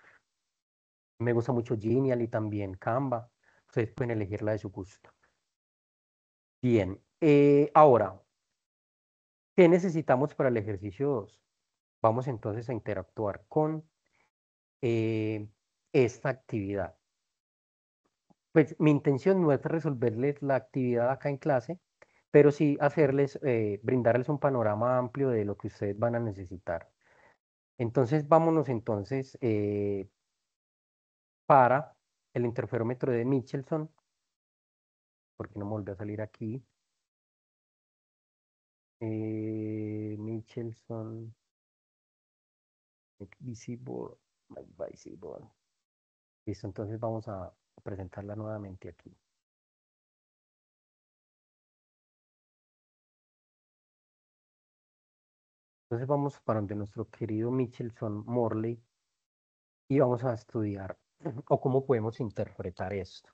Me gusta mucho Genial y también Canva. Ustedes pueden elegir la de su gusto. Bien, ahora, ¿qué necesitamos para el ejercicio 2? Vamos entonces a interactuar con eh, esta actividad. Pues mi intención no es resolverles la actividad acá en clase, pero sí hacerles, brindarles un panorama amplio de lo que ustedes van a necesitar. Entonces, vámonos entonces para el interferómetro de Michelson, porque no me volvió a salir aquí. Michelson, visible, visible. Listo, entonces vamos a presentarla nuevamente aquí. Entonces vamos para donde nuestro querido Michelson Morley y vamos a estudiar o cómo podemos interpretar esto.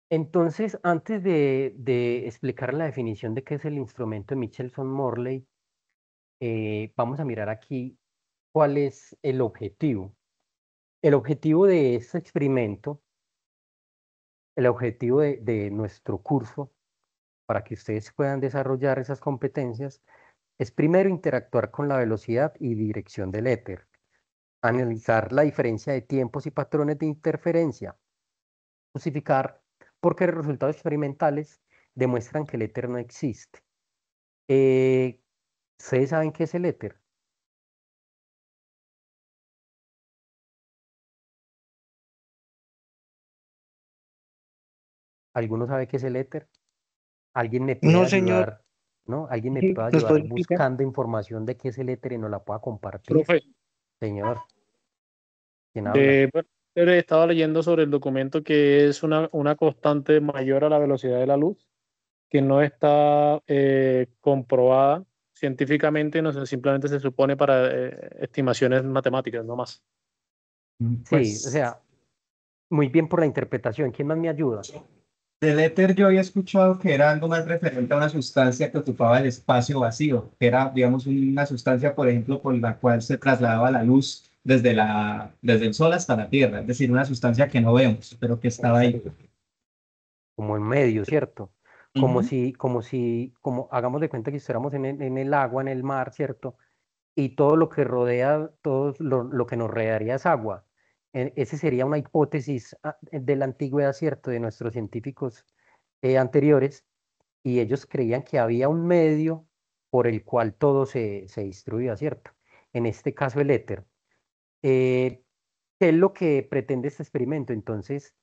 Entonces, antes de explicar la definición de qué es el instrumento de Michelson Morley, vamos a mirar aquí cuál es el objetivo. El objetivo de este experimento, el objetivo de nuestro curso, para que ustedes puedan desarrollar esas competencias, es primero interactuar con la velocidad y dirección del éter, analizar la diferencia de tiempos y patrones de interferencia, justificar por qué los resultados experimentales demuestran que el éter no existe. ¿Ustedes saben qué es el éter? ¿Alguno sabe qué es el éter? ¿Alguien me puede No, señor. ayudar? ¿No? ¿Alguien me puede ¿Nos ayudar podría explicar? buscando información de qué es el éter y nos la pueda compartir? Profe, Señor, ¿quién habla? bueno, estaba leyendo sobre el documento que es una constante mayor a la velocidad de la luz, que no está comprobada científicamente, no sé, simplemente se supone para estimaciones matemáticas, no más. Sí, o Pues sea, muy bien por la interpretación. ¿Quién más me ayuda? del éter yo había escuchado que era algo más referente a una sustancia que ocupaba el espacio vacío, que era, digamos, una sustancia, por ejemplo, por la cual se trasladaba la luz desde el sol hasta la Tierra, es decir, una sustancia que no vemos, pero que estaba ahí. Exacto. Como en medio, ¿cierto? Ujú. Como hagamos de cuenta que estuviéramos en el agua, en el mar, ¿cierto? Y todo lo que rodea, todo lo que nos rodearía es agua. Esa sería una hipótesis de la antigüedad, ¿cierto? De nuestros científicos anteriores, y ellos creían que había un medio por el cual todo se distribuía, ¿cierto? En este caso el éter. Eh, ¿Qué es lo que pretende este experimento? Entonces,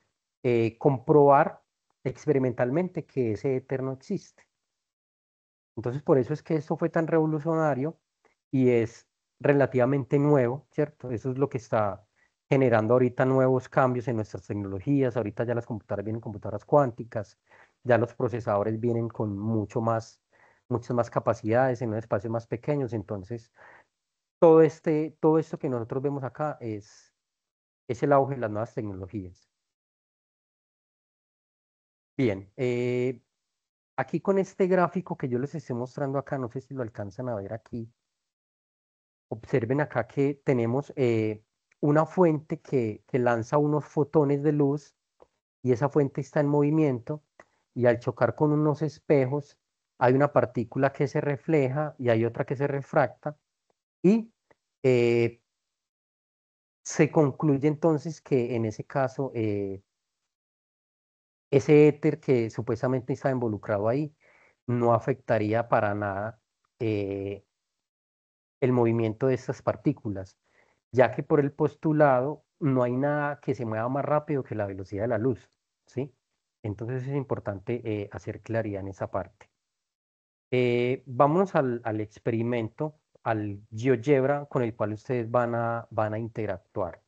comprobar experimentalmente que ese éter no existe. Entonces, por eso es que esto fue tan revolucionario y es relativamente nuevo, ¿cierto? Eso es lo que está generando ahorita nuevos cambios en nuestras tecnologías. Ahorita ya las computadoras vienen computadoras cuánticas, ya los procesadores vienen con muchas más capacidades en unos espacios más pequeños. Entonces, todo esto que nosotros vemos acá es el auge de las nuevas tecnologías. Bien, aquí con este gráfico que yo les estoy mostrando acá, no sé si lo alcanzan a ver aquí. Observen acá que tenemos una fuente que lanza unos fotones de luz y esa fuente está en movimiento y al chocar con unos espejos hay una partícula que se refleja y hay otra que se refracta y eh, se concluye entonces que en ese caso ese éter que supuestamente está involucrado ahí no afectaría para nada eh, el movimiento de estas partículas, ya que por el postulado no hay nada que se mueva más rápido que la velocidad de la luz, ¿sí? Entonces es importante hacer claridad en esa parte. Vámonos al experimento, al GeoGebra con el cual ustedes van a interactuar.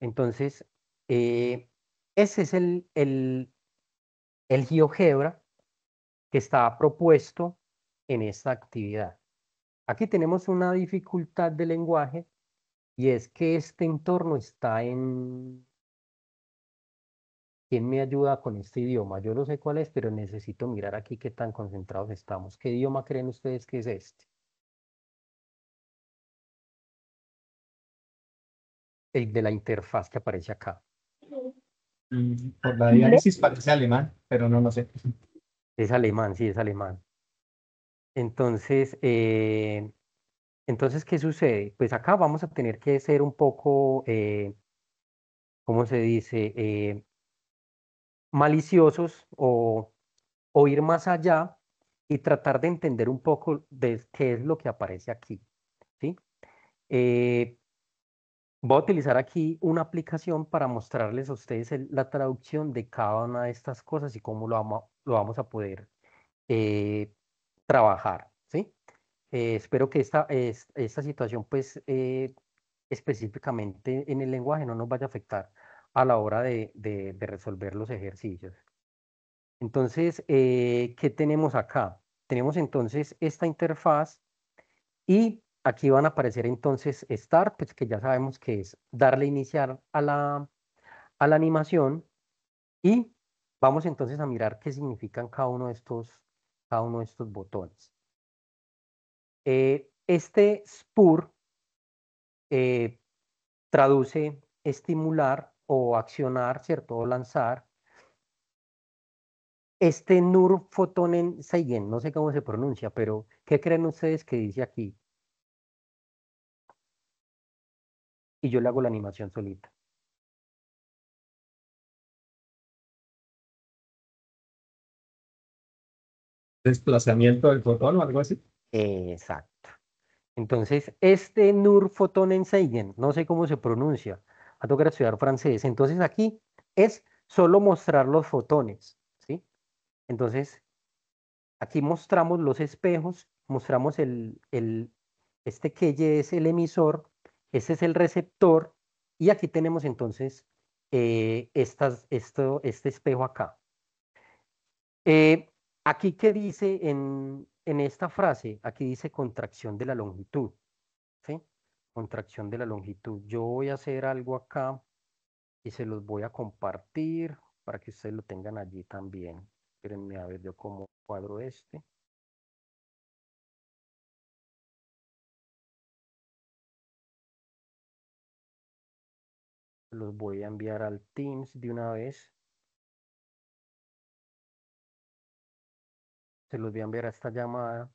Entonces, ese es el GeoGebra que está propuesto en esta actividad. Aquí tenemos una dificultad de lenguaje y es que este entorno está ¿Quién me ayuda con este idioma? Yo no sé cuál es, pero necesito mirar aquí qué tan concentrados estamos. ¿Qué idioma creen ustedes que es este? El de la interfaz que aparece acá. Por la diálisis parece alemán, pero no lo sé. Es alemán, sí, es alemán. Entonces, ¿qué sucede? Pues acá vamos a tener que ser un poco, ¿cómo se dice? Maliciosos o ir más allá y tratar de entender un poco de qué es lo que aparece aquí, ¿sí? Eh, Voy a utilizar aquí una aplicación para mostrarles a ustedes la traducción de cada una de estas cosas y cómo lo vamos a poder eh, trabajar, ¿sí? Espero que esta situación, pues, específicamente en el lenguaje no nos vaya a afectar a la hora de resolver los ejercicios. Entonces, ¿qué tenemos acá? Tenemos entonces esta interfaz y aquí van a aparecer entonces Start, pues que ya sabemos que es darle iniciar a la animación y vamos entonces a mirar qué significan cada uno de estos botones. Este SPUR eh, traduce estimular o accionar, ¿cierto? O lanzar. Este Nur Photonen Seigen, no sé cómo se pronuncia, pero ¿qué creen ustedes que dice aquí? Y yo le hago la animación solita. Desplazamiento del fotón o algo así. Exacto. Entonces, este Nur Photonen Seigen, no sé cómo se pronuncia, va a tocar estudiar francés. Entonces, aquí es solo mostrar los fotones, ¿sí? Entonces, aquí mostramos los espejos, mostramos este que es el emisor, este es el receptor, y aquí tenemos entonces este espejo acá. Aquí que dice en esta frase, aquí dice contracción de la longitud, ¿sí? Contracción de la longitud. Yo voy a hacer algo acá y se los voy a compartir para que ustedes lo tengan allí también. Espérenme a ver yo cómo cuadro este. Los voy a enviar al Teams de una vez. Se los voy a enviar a esta llamada.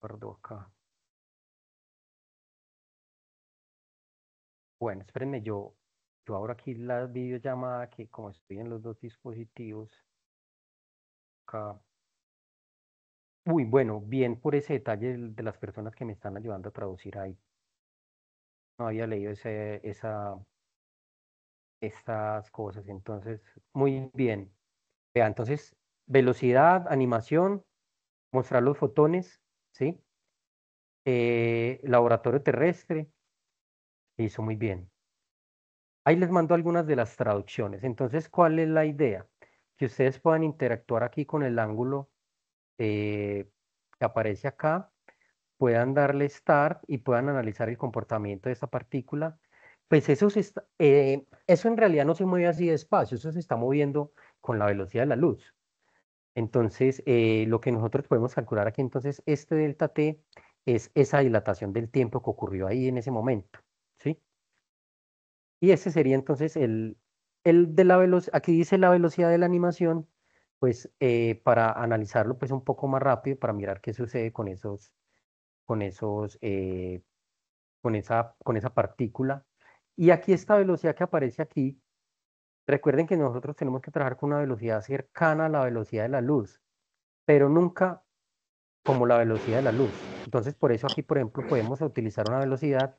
Guardo acá. Bueno, espérenme, yo abro aquí la videollamada que como estoy en los dos dispositivos. Acá. Uy, bueno, bien por ese detalle de las personas que me están ayudando a traducir ahí. No había leído estas cosas, entonces, muy bien. Vea, entonces, velocidad, animación, mostrar los fotones, ¿sí? Laboratorio terrestre, hizo muy bien. Ahí les mando algunas de las traducciones. Entonces, ¿cuál es la idea? Que ustedes puedan interactuar aquí con el ángulo que aparece acá, puedan darle start y puedan analizar el comportamiento de esta partícula. Pues eso en realidad no se mueve así despacio, eso se está moviendo con la velocidad de la luz. Entonces, lo que nosotros podemos calcular aquí, entonces, este delta t es esa dilatación del tiempo que ocurrió ahí en ese momento, ¿sí? Y ese sería entonces el de la velocidad, aquí dice la velocidad de la animación, pues para analizarlo pues un poco más rápido, para mirar qué sucede con esos, con esa partícula. Y aquí esta velocidad que aparece aquí, recuerden que nosotros tenemos que trabajar con una velocidad cercana a la velocidad de la luz, pero nunca como la velocidad de la luz. Entonces, por eso aquí, por ejemplo, podemos utilizar una velocidad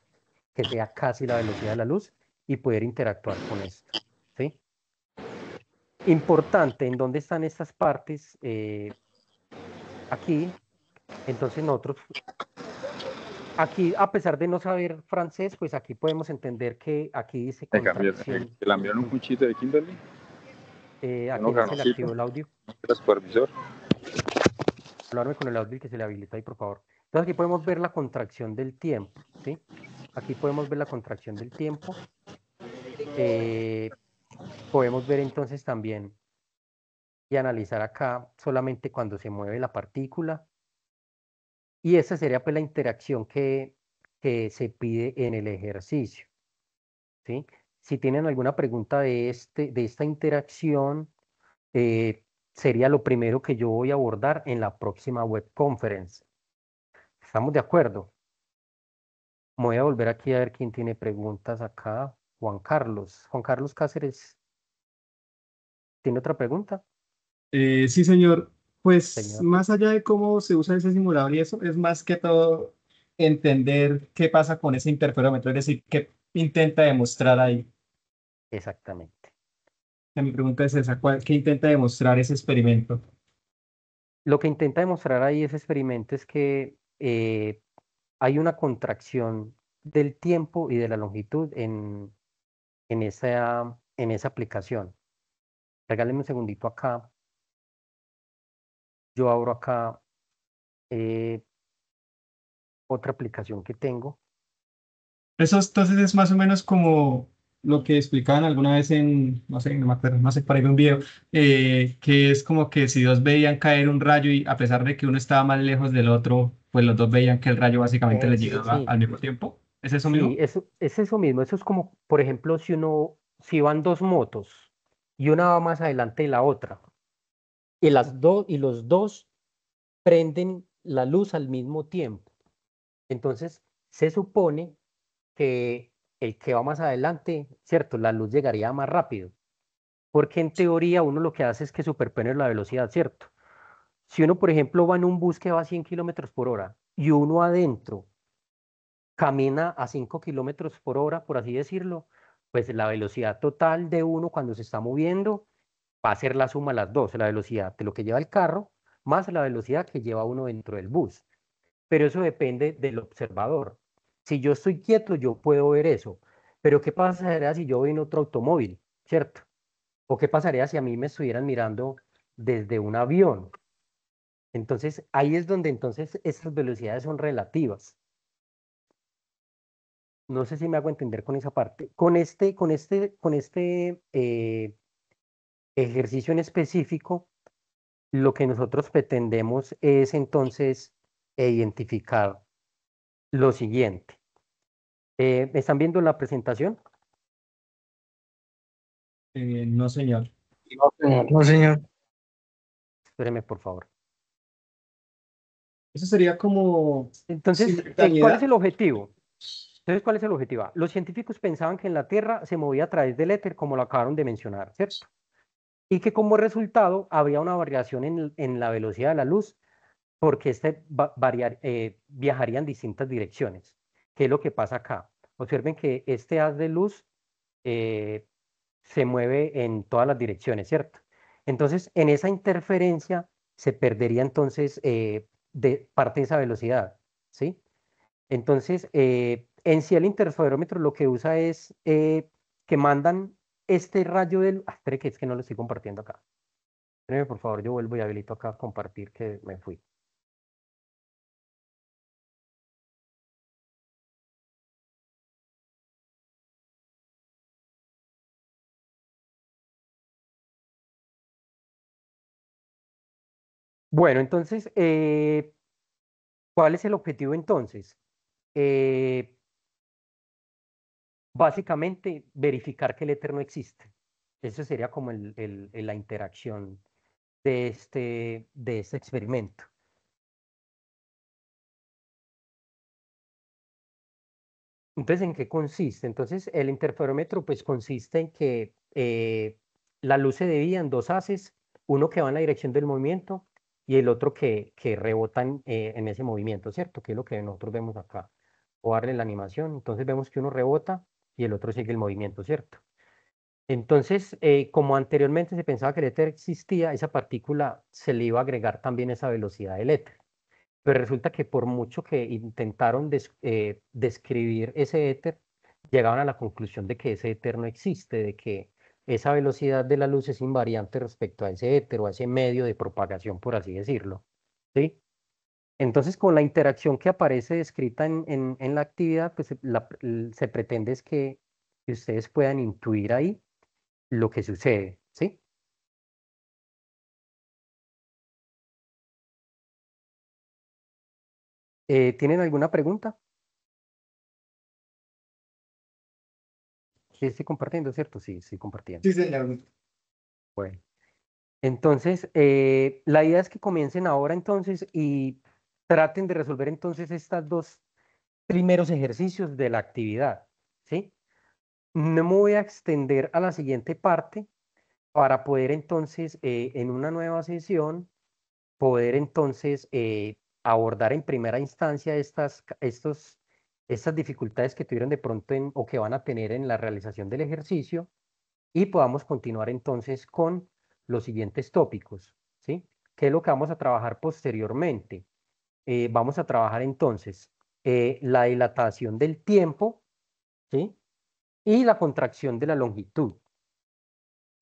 que sea casi la velocidad de la luz y poder interactuar con esto, ¿sí? Importante, ¿en dónde están estas partes? Aquí, entonces nosotros aquí, a pesar de no saber francés, pues aquí podemos entender que aquí dice contracción. ¿Le enviaron un cuchito de Kimberly? ¿A quién se le activó el audio? ¿El supervisor? Hablarme con el audio y que se le habilita ahí, por favor. Entonces aquí podemos ver la contracción del tiempo, ¿sí? Aquí podemos ver la contracción del tiempo. Podemos ver entonces también y analizar acá solamente cuando se mueve la partícula. Y esa sería pues la interacción que se pide en el ejercicio, ¿sí? Si tienen alguna pregunta de esta interacción, sería lo primero que yo voy a abordar en la próxima web conference. ¿Estamos de acuerdo? Me voy a volver aquí a ver quién tiene preguntas acá. Juan Carlos. Juan Carlos Cáceres. ¿Tiene otra pregunta? Sí, señor. Pues Señor. más allá de cómo se usa ese simulador y eso, es más que todo entender qué pasa con ese interferómetro, es decir, qué intenta demostrar ahí. Exactamente. Mi pregunta es esa, ¿qué intenta demostrar ese experimento? Lo que intenta demostrar ahí ese experimento es que hay una contracción del tiempo y de la longitud en esa aplicación. Regáleme un segundito acá. Yo abro acá otra aplicación que tengo. Eso entonces es más o menos como lo que explicaban alguna vez no sé, no me acuerdo, no sé, por ahí vi un video, que es como que si dos veían caer un rayo y a pesar de que uno estaba más lejos del otro, pues los dos veían que el rayo básicamente les llegaba Sí, al mismo tiempo. ¿Es eso sí, mismo? eso, es eso mismo. Eso es como, por ejemplo, si van dos motos y una va más adelante de la otra, y los dos prenden la luz al mismo tiempo. Entonces, se supone que el que va más adelante, ¿cierto? La luz llegaría más rápido, porque en teoría uno lo que hace es que superpone la velocidad, ¿cierto? Si uno, por ejemplo, va en un bus que va a 100 kilómetros por hora y uno adentro camina a 5 kilómetros por hora, por así decirlo, pues la velocidad total de uno cuando se está moviendo va a ser la suma de las dos, la velocidad de lo que lleva el carro más la velocidad que lleva uno dentro del bus. Pero eso depende del observador. Si yo estoy quieto, yo puedo ver eso. Pero ¿qué pasaría si yo voy en otro automóvil, cierto? ¿O qué pasaría si a mí me estuvieran mirando desde un avión? Entonces, ahí es donde entonces esas velocidades son relativas. No sé si me hago entender con esa parte. Con este ejercicio en específico, lo que nosotros pretendemos es entonces identificar lo siguiente. ¿Me están viendo la presentación? No, señor. No, señor. No, señor. Espéreme, por favor. Eso sería como Entonces, ¿cuál es simultaneidad. el objetivo? Entonces, ¿cuál es el objetivo? Los científicos pensaban que en la Tierra se movía a través del éter, como lo acabaron de mencionar, ¿cierto? Y que como resultado habría una variación en la velocidad de la luz, porque viajaría en distintas direcciones. ¿Qué es lo que pasa acá? Observen que este haz de luz eh, se mueve en todas las direcciones, ¿cierto? Entonces, en esa interferencia se perdería entonces de parte de esa velocidad, ¿sí? Entonces, en sí el interferómetro lo que usa es que mandan este rayo de luz. Espere que es que no lo estoy compartiendo acá. Espéreme, por favor, yo vuelvo y habilito acá a compartir que me fui. Bueno, entonces, ¿cuál es el objetivo entonces? Eh, Básicamente, verificar que el éter no existe. Eso sería como la interacción de este experimento. Entonces, ¿en qué consiste? Entonces, el interferómetro pues consiste en que la luz se divide en dos haces, uno que va en la dirección del movimiento y el otro que rebota en ese movimiento, ¿cierto? Que es lo que nosotros vemos acá. O darle la animación, entonces vemos que uno rebota y el otro sigue el movimiento, ¿cierto? Entonces, como anteriormente se pensaba que el éter existía, esa partícula se le iba a agregar también esa velocidad del éter. Pero resulta que por mucho que intentaron describir ese éter, llegaban a la conclusión de que ese éter no existe, de que esa velocidad de la luz es invariante respecto a ese éter o a ese medio de propagación, por así decirlo. ¿Sí? Entonces, con la interacción que aparece descrita en la actividad, pues se pretende es que ustedes puedan intuir ahí lo que sucede, ¿sí? ¿Tienen alguna pregunta? Sí, estoy compartiendo, ¿cierto? Sí, estoy compartiendo. Sí, señor. Bueno, entonces, la idea es que comiencen ahora entonces y traten de resolver entonces estos dos primeros ejercicios de la actividad, ¿sí? No me voy a extender a la siguiente parte para poder entonces, en una nueva sesión, poder entonces abordar en primera instancia estas dificultades que tuvieron de pronto o que van a tener en la realización del ejercicio y podamos continuar entonces con los siguientes tópicos, ¿sí? ¿Qué es lo que vamos a trabajar posteriormente? Vamos a trabajar entonces la dilatación del tiempo, ¿sí? Y la contracción de la longitud.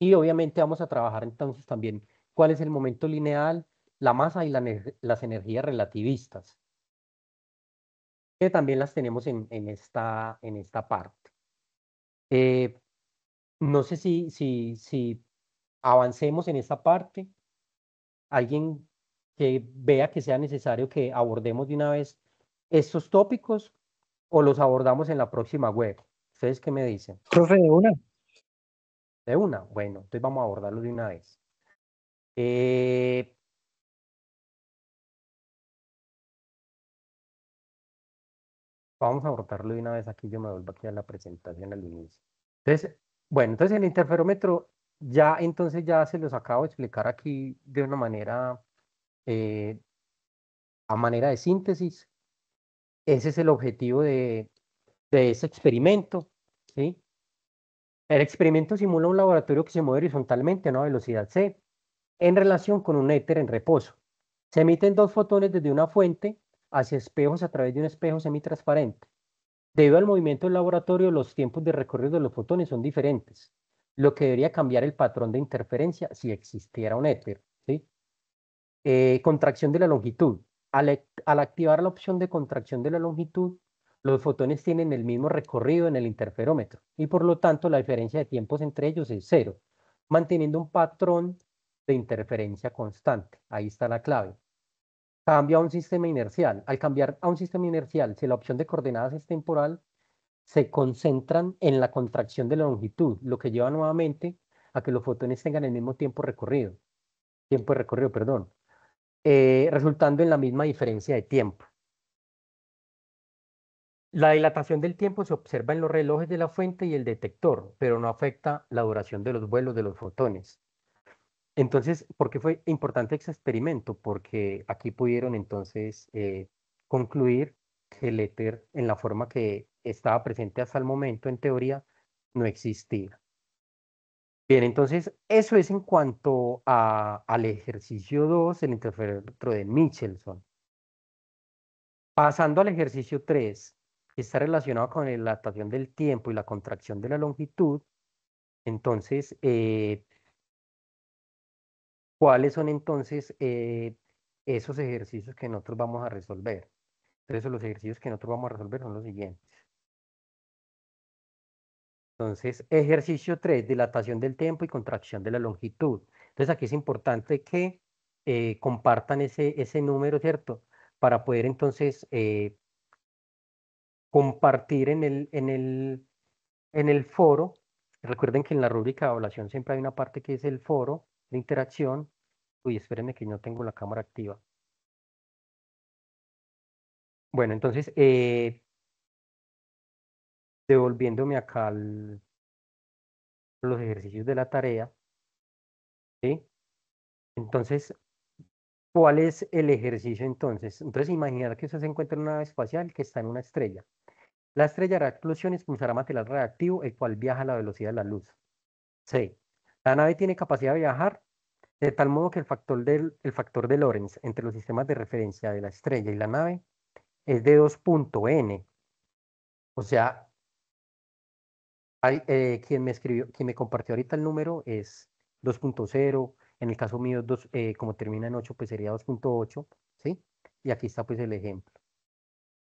Y obviamente vamos a trabajar entonces también cuál es el momento lineal, la masa y las energías relativistas, que también las tenemos en esta parte. Eh, no sé si avancemos en esta parte. Alguien que vea que sea necesario que abordemos de una vez estos tópicos o los abordamos en la próxima web. ¿Ustedes qué me dicen? Profe, de una. De una. Bueno, entonces vamos a abordarlo de una vez. Eh, Vamos a abordarlo de una vez. Aquí yo me vuelvo aquí a la presentación al inicio. Entonces, bueno, entonces el interferómetro ya entonces ya se los acabo de explicar aquí de una manera, eh, a manera de síntesis. Ese es el objetivo de ese experimento, ¿sí? El experimento simula un laboratorio que se mueve horizontalmente a una velocidad c en relación con un éter en reposo. Se emiten dos fotones desde una fuente hacia espejos a través de un espejo semitransparente. Debido al movimiento del laboratorio, los tiempos de recorrido de los fotones son diferentes, lo que debería cambiar el patrón de interferencia si existiera un éter, ¿sí? Contracción de la longitud. Al activar la opción de contracción de la longitud, los fotones tienen el mismo recorrido en el interferómetro y por lo tanto la diferencia de tiempos entre ellos es cero, manteniendo un patrón de interferencia constante. Ahí está la clave. Cambia a un sistema inercial. Al cambiar a un sistema inercial, si la opción de coordenadas es temporal, se concentran en la contracción de la longitud, lo que lleva nuevamente a que los fotones tengan el mismo tiempo de recorrido, perdón, resultando en la misma diferencia de tiempo. La dilatación del tiempo se observa en los relojes de la fuente y el detector, pero no afecta la duración de los vuelos de los fotones. Entonces, ¿por qué fue importante ese experimento? Porque aquí pudieron entonces concluir que el éter, en la forma que estaba presente hasta el momento, en teoría, no existía. Bien, entonces eso es en cuanto al ejercicio 2, el interferómetro de Michelson. Pasando al ejercicio 3, que está relacionado con la dilatación del tiempo y la contracción de la longitud, entonces, ¿cuáles son entonces esos ejercicios que nosotros vamos a resolver? Entonces, los ejercicios que nosotros vamos a resolver son los siguientes. Entonces, ejercicio 3, dilatación del tiempo y contracción de la longitud. Entonces, aquí es importante que compartan ese número, ¿cierto? Para poder entonces compartir en el foro. Recuerden que en la rúbrica de evaluación siempre hay una parte que es el foro de interacción. Uy, espérenme que no tengo la cámara activa. Bueno, entonces, devolviéndome acá los ejercicios de la tarea, ¿sí? Entonces, ¿cuál es el ejercicio entonces? Entonces, imaginar que usted se encuentra en una nave espacial que está en una estrella. La estrella hará explosiones y expulsará material radiactivo, el cual viaja a la velocidad de la luz. C. La nave tiene capacidad de viajar De tal modo que el factor de Lorentz entre los sistemas de referencia de la estrella y la nave es de 2.n. O sea, quien me compartió ahorita el número es 2.0. En el caso mío, como termina en 8, pues sería 2.8, ¿sí? Y aquí está pues el ejemplo.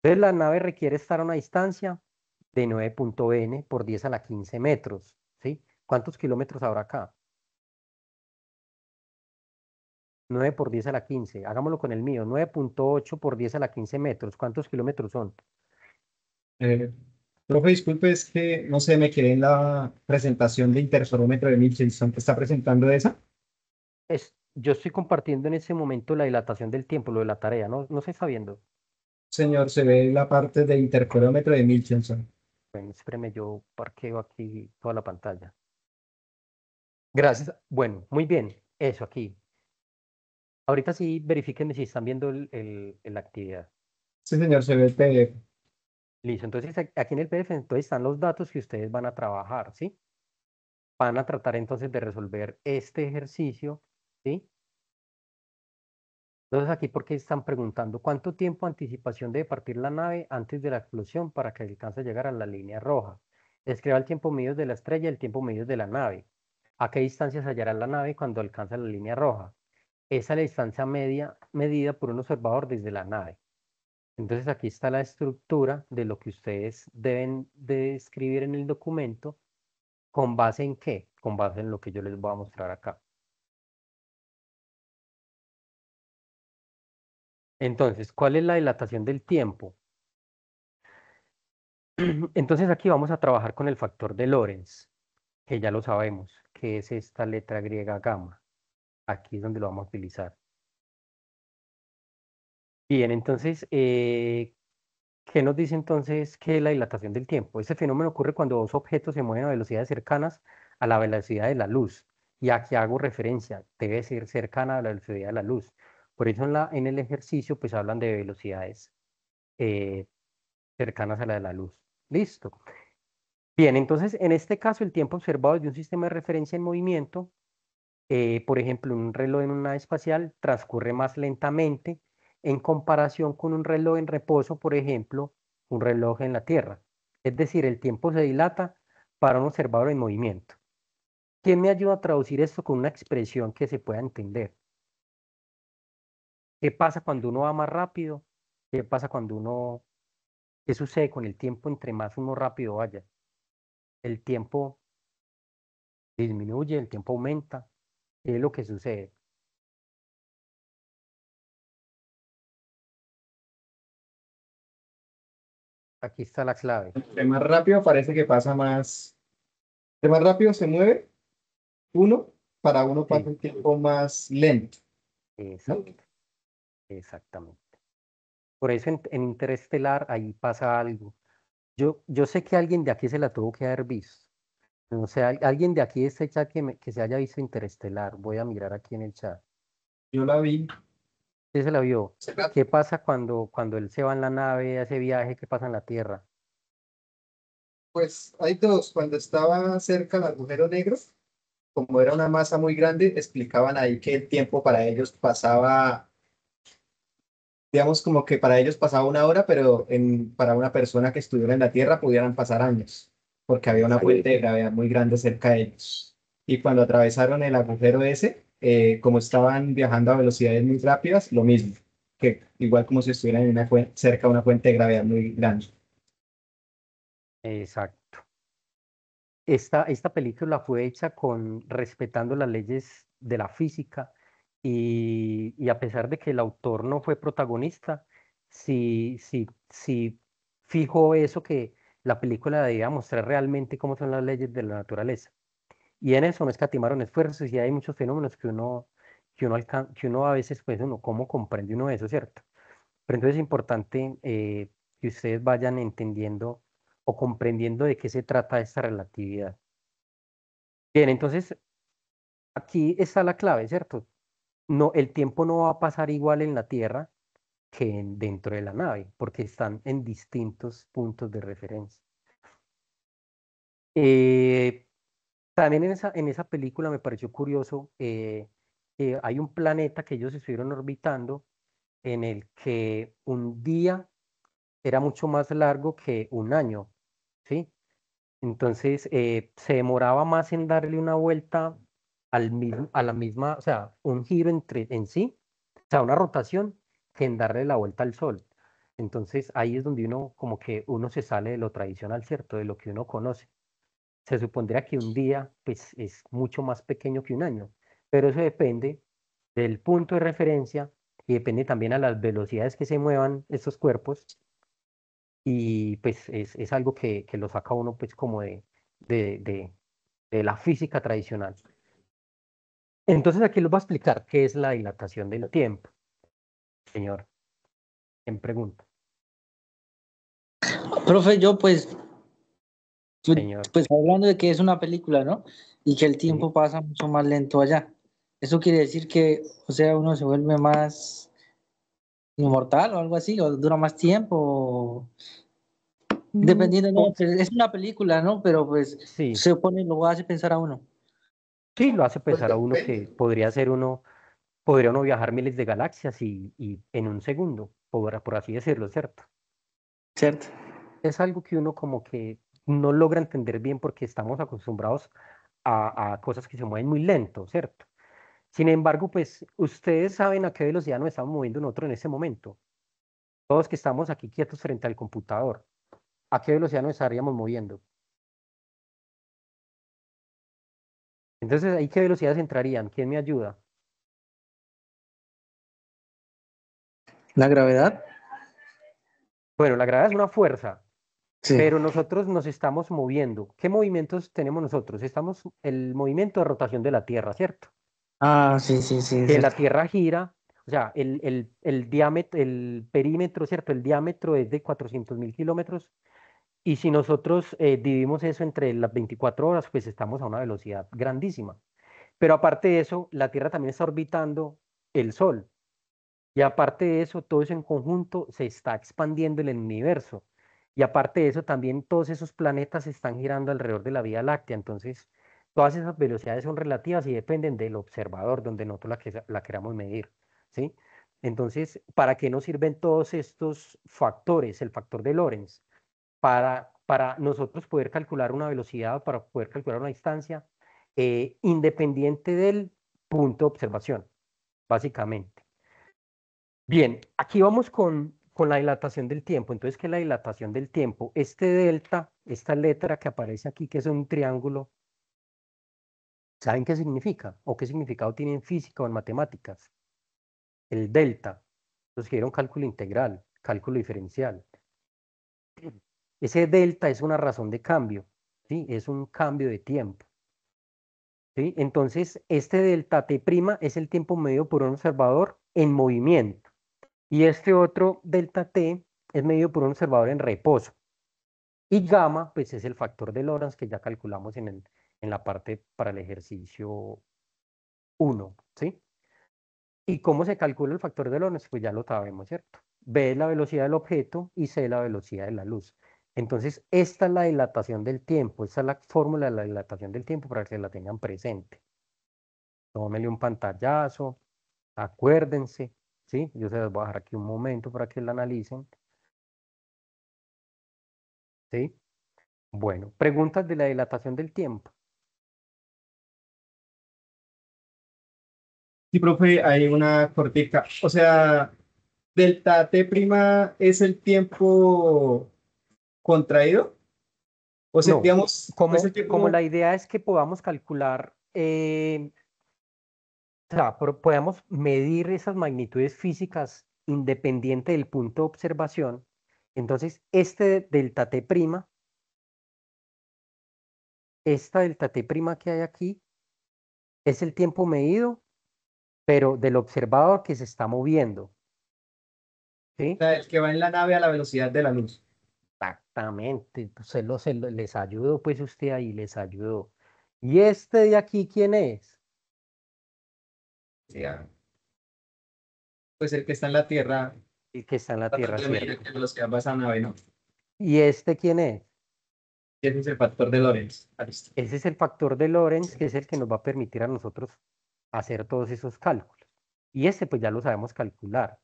Entonces la nave requiere estar a una distancia de 9.n por 10 a la 15 metros, ¿sí? ¿Cuántos kilómetros habrá acá? 9 por 10 a la 15. Hagámoslo con el mío. 9.8 por 10 a la 15 metros. ¿Cuántos kilómetros son? Eh, Profe, disculpe, es que no sé, me quedé en la presentación de interferómetro de Michelson. ¿Te está presentando esa? Yo estoy compartiendo en ese momento la dilatación del tiempo, lo de la tarea, ¿no? No se está viendo. Señor, se ve la parte de interferómetro de Michelson. Bueno, espéreme, yo parqueo aquí toda la pantalla. Gracias. Bueno, muy bien. Eso aquí. Ahorita sí, verifíquenme si están viendo la actividad. Sí, señor, se ve el PDF. Listo. Entonces, aquí en el PDF entonces están los datos que ustedes van a trabajar, ¿sí? Van a tratar entonces de resolver este ejercicio, ¿sí? Entonces aquí porque están preguntando cuánto tiempo de anticipación debe partir la nave antes de la explosión para que alcance a llegar a la línea roja. Escriba el tiempo medio de la estrella y el tiempo medio de la nave. ¿A qué distancia se hallará la nave cuando alcance la línea roja? Esa es la distancia media medida por un observador desde la nave. Entonces aquí está la estructura de lo que ustedes deben de escribir en el documento. ¿Con base en qué? Con base en lo que yo les voy a mostrar acá. Entonces, ¿cuál es la dilatación del tiempo? Entonces aquí vamos a trabajar con el factor de Lorentz, que ya lo sabemos, que es esta letra griega gamma. Aquí es donde lo vamos a utilizar. Bien, entonces, ¿qué nos dice entonces que es la dilatación del tiempo? Este fenómeno ocurre cuando dos objetos se mueven a velocidades cercanas a la velocidad de la luz. Y aquí hago referencia, debe ser cercana a la velocidad de la luz. Por eso en el ejercicio pues hablan de velocidades eh, cercanas a la de la luz. Listo. Bien, entonces en este caso el tiempo observado desde un sistema de referencia en movimiento, por ejemplo, un reloj en una nave espacial transcurre más lentamente en comparación con un reloj en reposo, por ejemplo, un reloj en la Tierra. Es decir, el tiempo se dilata para un observador en movimiento. ¿Quién me ayuda a traducir esto con una expresión que se pueda entender? ¿Qué pasa cuando uno va más rápido? ¿Qué pasa cuando qué sucede con el tiempo entre más uno rápido vaya? El tiempo disminuye, el tiempo aumenta. ¿Qué es lo que sucede? Aquí está la clave. Entre más rápido parece que pasa más. Entre más rápido se mueve uno, para uno pasa Sí, un tiempo más lento. ¿No? exacto, exactamente. Por eso en Interestelar ahí pasa algo. Yo sé que alguien de aquí se la tuvo que haber visto. O sea, alguien de aquí de este chat que se haya visto Interestelar. Voy a mirar aquí en el chat. Yo la vi. ¿Sí se la vio? ¿Qué pasa cuando él se va en la nave, hace viaje? ¿Qué pasa en la Tierra? Pues hay dos. Cuando estaba cerca del agujero negro, como era una masa muy grande, explicaban ahí que el tiempo para ellos pasaba, digamos, como que para ellos pasaba una hora, pero para una persona que estuviera en la Tierra pudieran pasar años, porque había una Exacto. fuente de gravedad muy grande cerca de ellos. Y cuando atravesaron el agujero ese, como estaban viajando a velocidades muy rápidas, lo mismo, que igual como si estuvieran en cerca de una fuente de gravedad muy grande. Exacto. Esta película fue hecha respetando las leyes de la física y a pesar de que el autor no fue protagonista, sí fijó eso que la película debía mostrar realmente cómo son las leyes de la naturaleza. Y en eso no escatimaron esfuerzos y hay muchos fenómenos que uno a veces, pues uno, ¿cómo comprende uno eso, cierto? Pero entonces es importante que ustedes vayan entendiendo o comprendiendo de qué se trata esta relatividad. Bien, entonces aquí está la clave, ¿cierto? No, el tiempo no va a pasar igual en la Tierra que dentro de la nave, porque están en distintos puntos de referencia. Eh, También en esa película me pareció curioso que hay un planeta que ellos estuvieron orbitando en el que un día era mucho más largo que un año, ¿sí? Entonces se demoraba más en darle una vuelta a la misma, o sea, un giro en sí, o sea, una rotación, que en darle la vuelta al Sol. Entonces ahí es donde uno, como que uno se sale de lo tradicional, ¿cierto? De lo que uno conoce. Se supondría que un día, pues, es mucho más pequeño que un año, pero eso depende del punto de referencia y depende también a las velocidades que se muevan estos cuerpos y pues es algo que lo saca uno pues como de, de, de la física tradicional. Entonces aquí les voy a explicar qué es la dilatación del tiempo, señor. En pregunta, Profe, yo señor. pues hablando de que es una película, ¿no? Y que el Sí. tiempo pasa mucho más lento allá. Eso quiere decir que, o sea, uno se vuelve más inmortal o algo así, o dura más tiempo, dependiendo, no, pues, es una película, ¿no? Pero pues Sí, se pone, lo hace pensar a uno. sí, lo hace Pues pensar a uno que depende. podría uno viajar miles de galaxias y en un segundo, por así decirlo, ¿cierto? ¿Cierto? Es algo que uno como que no logra entender bien porque estamos acostumbrados a cosas que se mueven muy lento, ¿cierto? Sin embargo, pues ustedes saben a qué velocidad nos estamos moviendo nosotros en ese momento. Todos que estamos aquí quietos frente al computador, ¿a qué velocidad nos estaríamos moviendo? Entonces, ¿ahí qué velocidades entrarían? ¿Quién me ayuda? La gravedad. Bueno, la gravedad es una fuerza, Sí. pero nosotros nos estamos moviendo. ¿Qué movimientos tenemos nosotros? Estamos el movimiento de rotación de la Tierra, ¿cierto? Ah, sí, sí, sí, es Que la cierto. Tierra gira, o sea, el diámetro, el perímetro, ¿cierto? El diámetro es de 400.000 kilómetros. Y si nosotros dividimos eso entre las 24 horas, pues estamos a una velocidad grandísima. Pero aparte de eso, la Tierra también está orbitando el Sol. Y aparte de eso, todo eso en conjunto se está expandiendo en el universo. Y aparte de eso, también todos esos planetas están girando alrededor de la Vía Láctea. Entonces, todas esas velocidades son relativas y dependen del observador donde nosotros la queramos medir, ¿sí? Entonces, ¿para qué nos sirven todos estos factores? El factor de Lorentz, para nosotros poder calcular una velocidad, para poder calcular una distancia, independiente del punto de observación, básicamente. Bien, aquí vamos con la dilatación del tiempo. Entonces, ¿qué es la dilatación del tiempo? Este delta, esta letra que aparece aquí, que es un triángulo, ¿saben qué significa? ¿O qué significado tiene en física o en matemáticas? El delta. Los que dieron cálculo integral, cálculo diferencial. Ese delta es una razón de cambio, ¿sí? Es un cambio de tiempo, ¿sí? Entonces, este delta t' es el tiempo medido por un observador en movimiento. Y este otro delta t es medido por un observador en reposo. Y gamma, pues es el factor de Lorentz que ya calculamos en la parte para el ejercicio 1, ¿sí? ¿Y cómo se calcula el factor de Lorentz? Pues ya lo sabemos, ¿cierto? B es la velocidad del objeto y C es la velocidad de la luz. Entonces, esta es la dilatación del tiempo, esta es la fórmula de la dilatación del tiempo para que la tengan presente. Tómenle un pantallazo, acuérdense, ¿sí? Yo se las voy a dejar aquí un momento para que la analicen, ¿sí? Bueno, preguntas de la dilatación del tiempo. Sí, profe, hay una cortica. O sea, delta T' es el tiempo contraído. O sea, No, digamos, es el como tiempo. la idea es que podamos calcular, o sea, podamos medir esas magnitudes físicas independiente del punto de observación, entonces este delta T', esta delta T' que hay aquí, es el tiempo medido, pero del observador que se está moviendo, O ¿sí? sea, el que va en la nave a la velocidad de la luz. Exactamente, pues les ayudo, pues usted ahí les ayudó. ¿Y este de aquí quién es? Sí, pues el que está en la Tierra El que está en la Tierra, tratando de medir ¿cierto? a qué velocidad va esa nave, ¿no? ¿Y este quién es? Y ese es el factor de Lorentz. Ah, listo. Ese es el factor de Lorentz, que es el que nos va a permitir a nosotros hacer todos esos cálculos. Y ese pues ya lo sabemos calcular.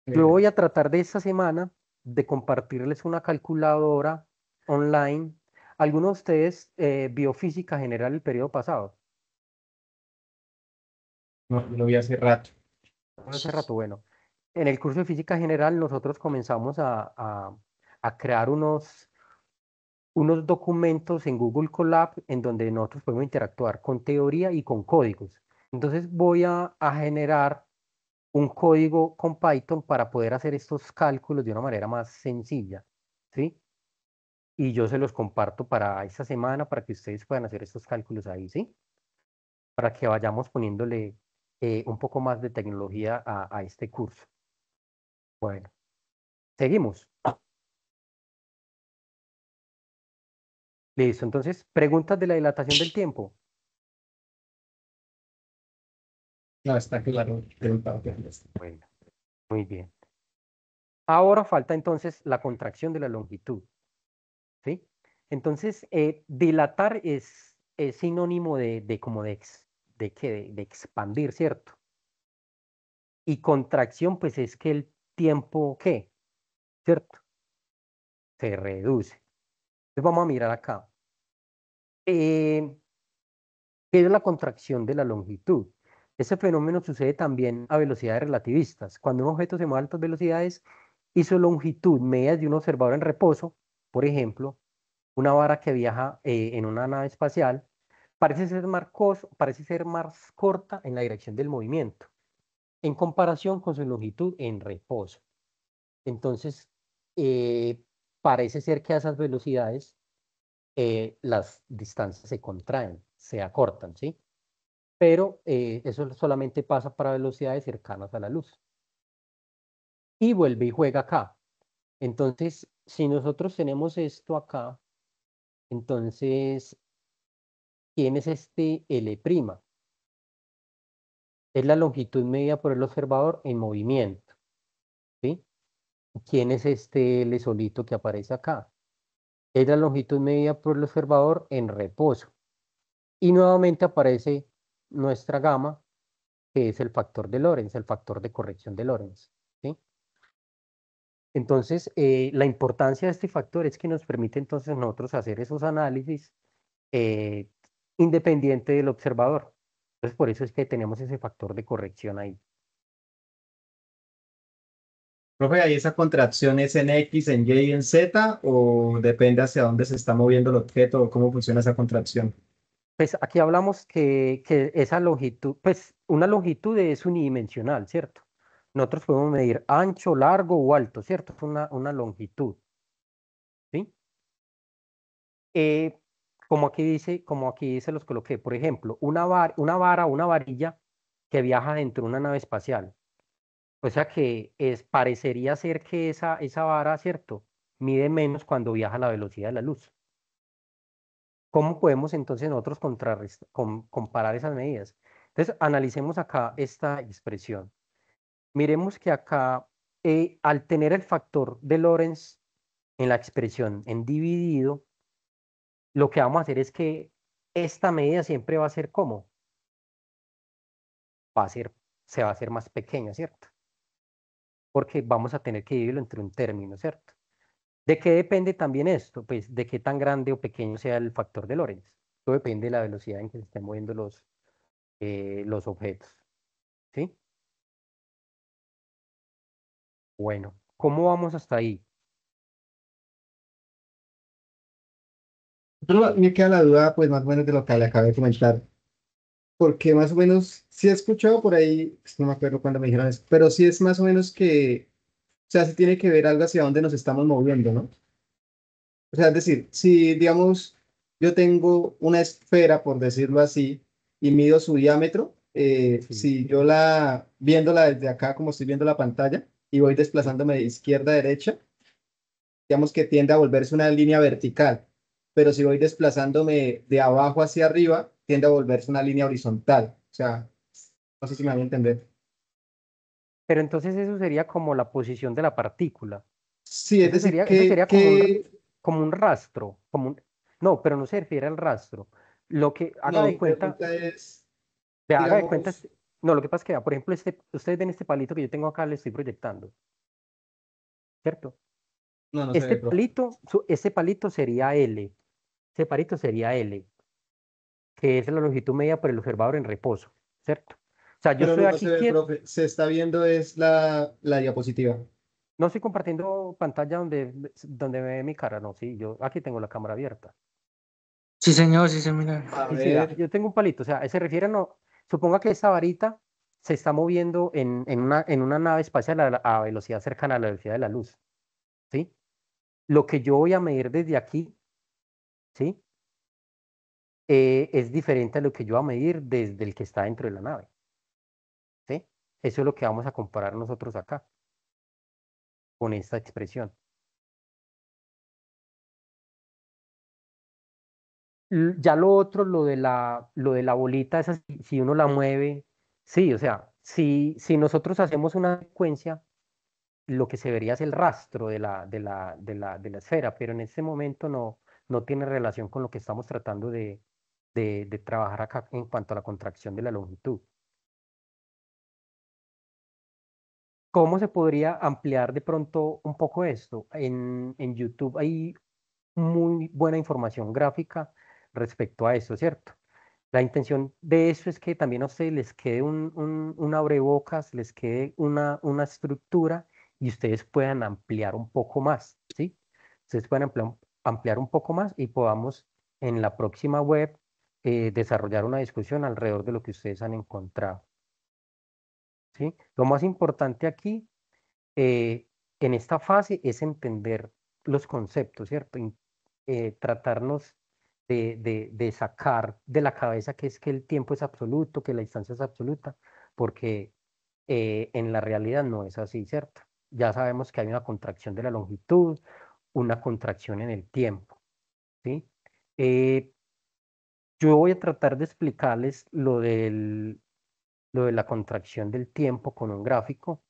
Yo voy a tratar de esta semana de compartirles una calculadora online. ¿Alguno de ustedes vio física general el periodo pasado? No, lo vi hace rato. Hace rato, bueno. En el curso de física general nosotros comenzamos a crear unos documentos en Google Colab en donde nosotros podemos interactuar con teoría y con códigos. Entonces voy a generar un código con Python para poder hacer estos cálculos de una manera más sencilla, ¿sí? Y yo se los comparto para esta semana para que ustedes puedan hacer estos cálculos ahí, ¿sí? Para que vayamos poniéndole un poco más de tecnología a este curso. Bueno, seguimos. Listo, entonces, preguntas de la dilatación del tiempo. No, está claro. Bueno, muy bien. Ahora falta entonces la contracción de la longitud, ¿sí? Entonces, dilatar es sinónimo de como de expandir, ¿cierto? Y contracción, pues es que el tiempo, ¿qué? ¿Cierto? Se reduce. Entonces vamos a mirar acá. ¿Qué es la contracción de la longitud? Ese fenómeno sucede también a velocidades relativistas. Cuando un objeto se mueve a altas velocidades y su longitud medida de un observador en reposo, por ejemplo, una vara que viaja en una nave espacial, parece ser más corta en la dirección del movimiento, en comparación con su longitud en reposo. Entonces, eh, parece ser que a esas velocidades las distancias se contraen, se acortan, ¿sí? Pero eso solamente pasa para velocidades cercanas a la luz. Y vuelve y juega acá. Entonces, si nosotros tenemos esto acá, entonces, ¿quién es este L'? Es la longitud medida por el observador en movimiento, ¿sí? ¿Quién es este L solito que aparece acá? Es la longitud medida por el observador en reposo. Y nuevamente aparece nuestra gamma, que es el factor de Lorentz, el factor de corrección de Lorentz, ¿sí? Entonces, la importancia de este factor es que nos permite entonces nosotros hacer esos análisis eh, independiente del observador. Entonces, por eso es que tenemos ese factor de corrección ahí. Profe, ¿ahí esa contracción es en X, en Y y en Z o depende hacia dónde se está moviendo el objeto o cómo funciona esa contracción? Pues aquí hablamos que esa longitud, pues una longitud es unidimensional, ¿cierto? Nosotros podemos medir ancho, largo o alto, ¿cierto? Es una longitud, ¿sí? Eh, como aquí dice, los coloqué, por ejemplo, una vara o una varilla que viaja dentro de una nave espacial. O sea que parecería ser que esa vara, ¿cierto? Mide menos cuando viaja a la velocidad de la luz. ¿Cómo podemos entonces nosotros comparar esas medidas? Entonces, analicemos acá esta expresión. Miremos que acá, al tener el factor de Lorentz en la expresión en dividido, lo que vamos a hacer es que esta medida siempre va a ser ¿cómo? Se va a hacer más pequeña, ¿cierto? Porque vamos a tener que dividirlo entre un término, ¿cierto? ¿De qué depende también esto? Pues de qué tan grande o pequeño sea el factor de Lorentz. Todo depende de la velocidad en que se estén moviendo los objetos, ¿sí? Bueno, ¿cómo vamos hasta ahí? Pero me queda la duda, pues más o menos de lo que le acabé de comentar, porque más o menos sí he escuchado por ahí, no me acuerdo cuándo me dijeron eso, pero sí es más o menos que, o sea, sí tiene que ver algo hacia dónde nos estamos moviendo, ¿no? O sea, es decir, si digamos yo tengo una esfera, por decirlo así, y mido su diámetro, Sí, si yo viéndola desde acá, como estoy viendo la pantalla, y voy sí. desplazándome de izquierda a derecha, digamos que tiende a volverse una línea vertical, pero si voy desplazándome de abajo hacia arriba, tiende a volverse una línea horizontal. O sea, no sé si me van a entender. Pero entonces eso sería como la posición de la partícula. Sí, es decir, Eso sería que como un rastro, no, pero no se refiere al rastro. Lo que haga No, de mi cuenta, pregunta es, vea, haga de cuenta, digamos, no, lo que pasa es que, vea, por ejemplo, ustedes ven este palito que yo tengo acá, le estoy proyectando, ¿cierto? no, no se Este ve, profe. palito, este palito sería L, ese palito sería L, que es la longitud media por el observador en reposo, ¿cierto? O sea, yo Pero estoy no se aquí ve, quieto, profe. Se está viendo es la diapositiva. no estoy compartiendo pantalla donde ve mi cara, no, sí, yo aquí tengo la cámara abierta. Sí, señor, sí se mira. A Sí, sí, vea, ver, yo tengo un palito, o sea, se refiere no, suponga que esta varita se está moviendo en una nave espacial a velocidad cercana a la velocidad de la luz, ¿sí? Lo que yo voy a medir desde aquí, ¿sí? Es diferente a lo que yo voy a medir desde el que está dentro de la nave, ¿sí? Eso es lo que vamos a comparar nosotros acá con esta expresión. Ya lo otro, lo de la bolita, esa, si uno la mueve, sí, o sea, si nosotros hacemos una secuencia, lo que se vería es el rastro de la esfera, pero en este momento no tiene relación con lo que estamos tratando de trabajar acá en cuanto a la contracción de la longitud. ¿Cómo se podría ampliar de pronto un poco esto? En YouTube hay muy buena información gráfica respecto a eso, ¿cierto? La intención de eso es que también a ustedes les quede un abrebocas, les quede una estructura y ustedes puedan ampliar un poco más, ¿sí? Ustedes puedan ampliar un poco más y podamos en la próxima web desarrollar una discusión alrededor de lo que ustedes han encontrado, ¿sí? Lo más importante aquí en esta fase es entender los conceptos, ¿cierto? Tratarnos de sacar de la cabeza que es que el tiempo es absoluto, que la distancia es absoluta, porque en la realidad no es así, ¿cierto? Ya sabemos que hay una contracción de la longitud, una contracción en el tiempo, ¿sí? Eh, yo voy a tratar de explicarles lo de la contracción del tiempo con un gráfico.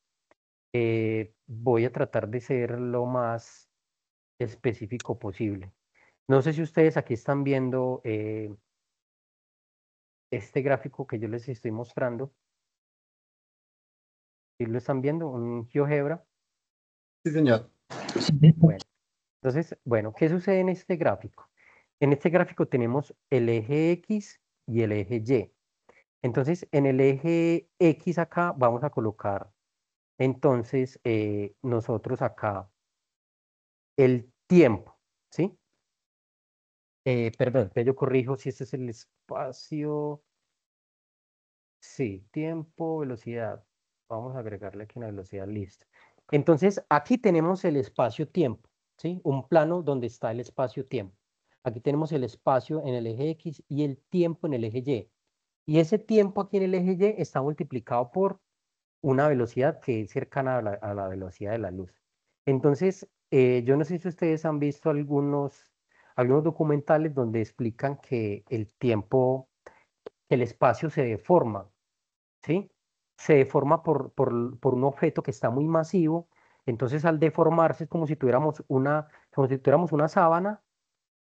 Voy a tratar de ser lo más específico posible. No sé si ustedes aquí están viendo este gráfico que yo les estoy mostrando. ¿Sí lo están viendo? Un GeoGebra. sí, señor. Bueno, entonces, bueno, ¿qué sucede en este gráfico? En este gráfico tenemos el eje X y el eje Y. Entonces, en el eje X acá vamos a colocar, entonces, nosotros acá el tiempo, ¿sí? Perdón, yo corrijo si este es el espacio. Sí, tiempo, velocidad. Vamos a agregarle aquí una velocidad, listo. Entonces, aquí tenemos el espacio-tiempo, ¿sí? Un plano donde está el espacio-tiempo. Aquí tenemos el espacio en el eje X y el tiempo en el eje Y. Y ese tiempo aquí en el eje Y está multiplicado por una velocidad que es cercana a la velocidad de la luz. Entonces, yo no sé si ustedes han visto algunos documentales donde explican que el tiempo, que el espacio se deforma, ¿sí? Se deforma por un objeto que está muy masivo. Entonces, al deformarse es como si tuviéramos una sábana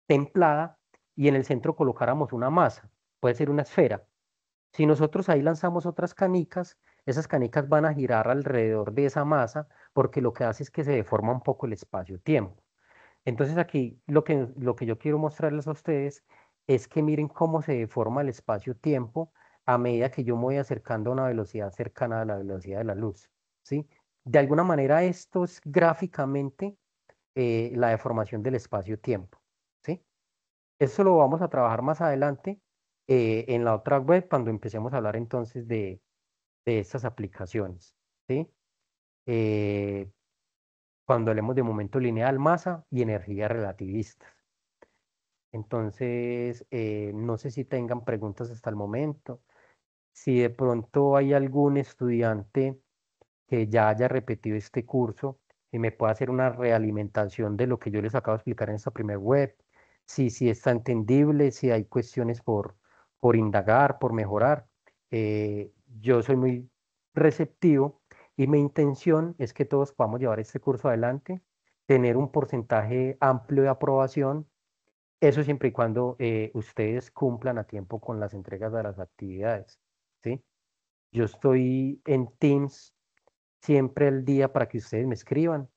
templada y en el centro colocáramos una masa, puede ser una esfera. Si nosotros ahí lanzamos otras canicas, esas canicas van a girar alrededor de esa masa porque lo que hace es que se deforma un poco el espacio-tiempo. Entonces aquí lo que yo quiero mostrarles a ustedes es que miren cómo se deforma el espacio-tiempo a medida que yo me voy acercando a una velocidad cercana a la velocidad de la luz, ¿sí? De alguna manera esto es gráficamente la deformación del espacio-tiempo, ¿sí? Eso lo vamos a trabajar más adelante en la otra web cuando empecemos a hablar entonces de estas aplicaciones, ¿sí? Eh, cuando hablemos de momento lineal, masa y energía relativistas. Entonces, no sé si tengan preguntas hasta el momento. Si de pronto hay algún estudiante que ya haya repetido este curso y me pueda hacer una realimentación de lo que yo les acabo de explicar en esta primer web, si está entendible, si hay cuestiones por indagar, por mejorar. Yo soy muy receptivo y mi intención es que todos podamos llevar este curso adelante, tener un porcentaje amplio de aprobación Eso siempre y cuando ustedes cumplan a tiempo con las entregas de las actividades, ¿sí? Yo estoy en Teams siempre el día para que ustedes me escriban.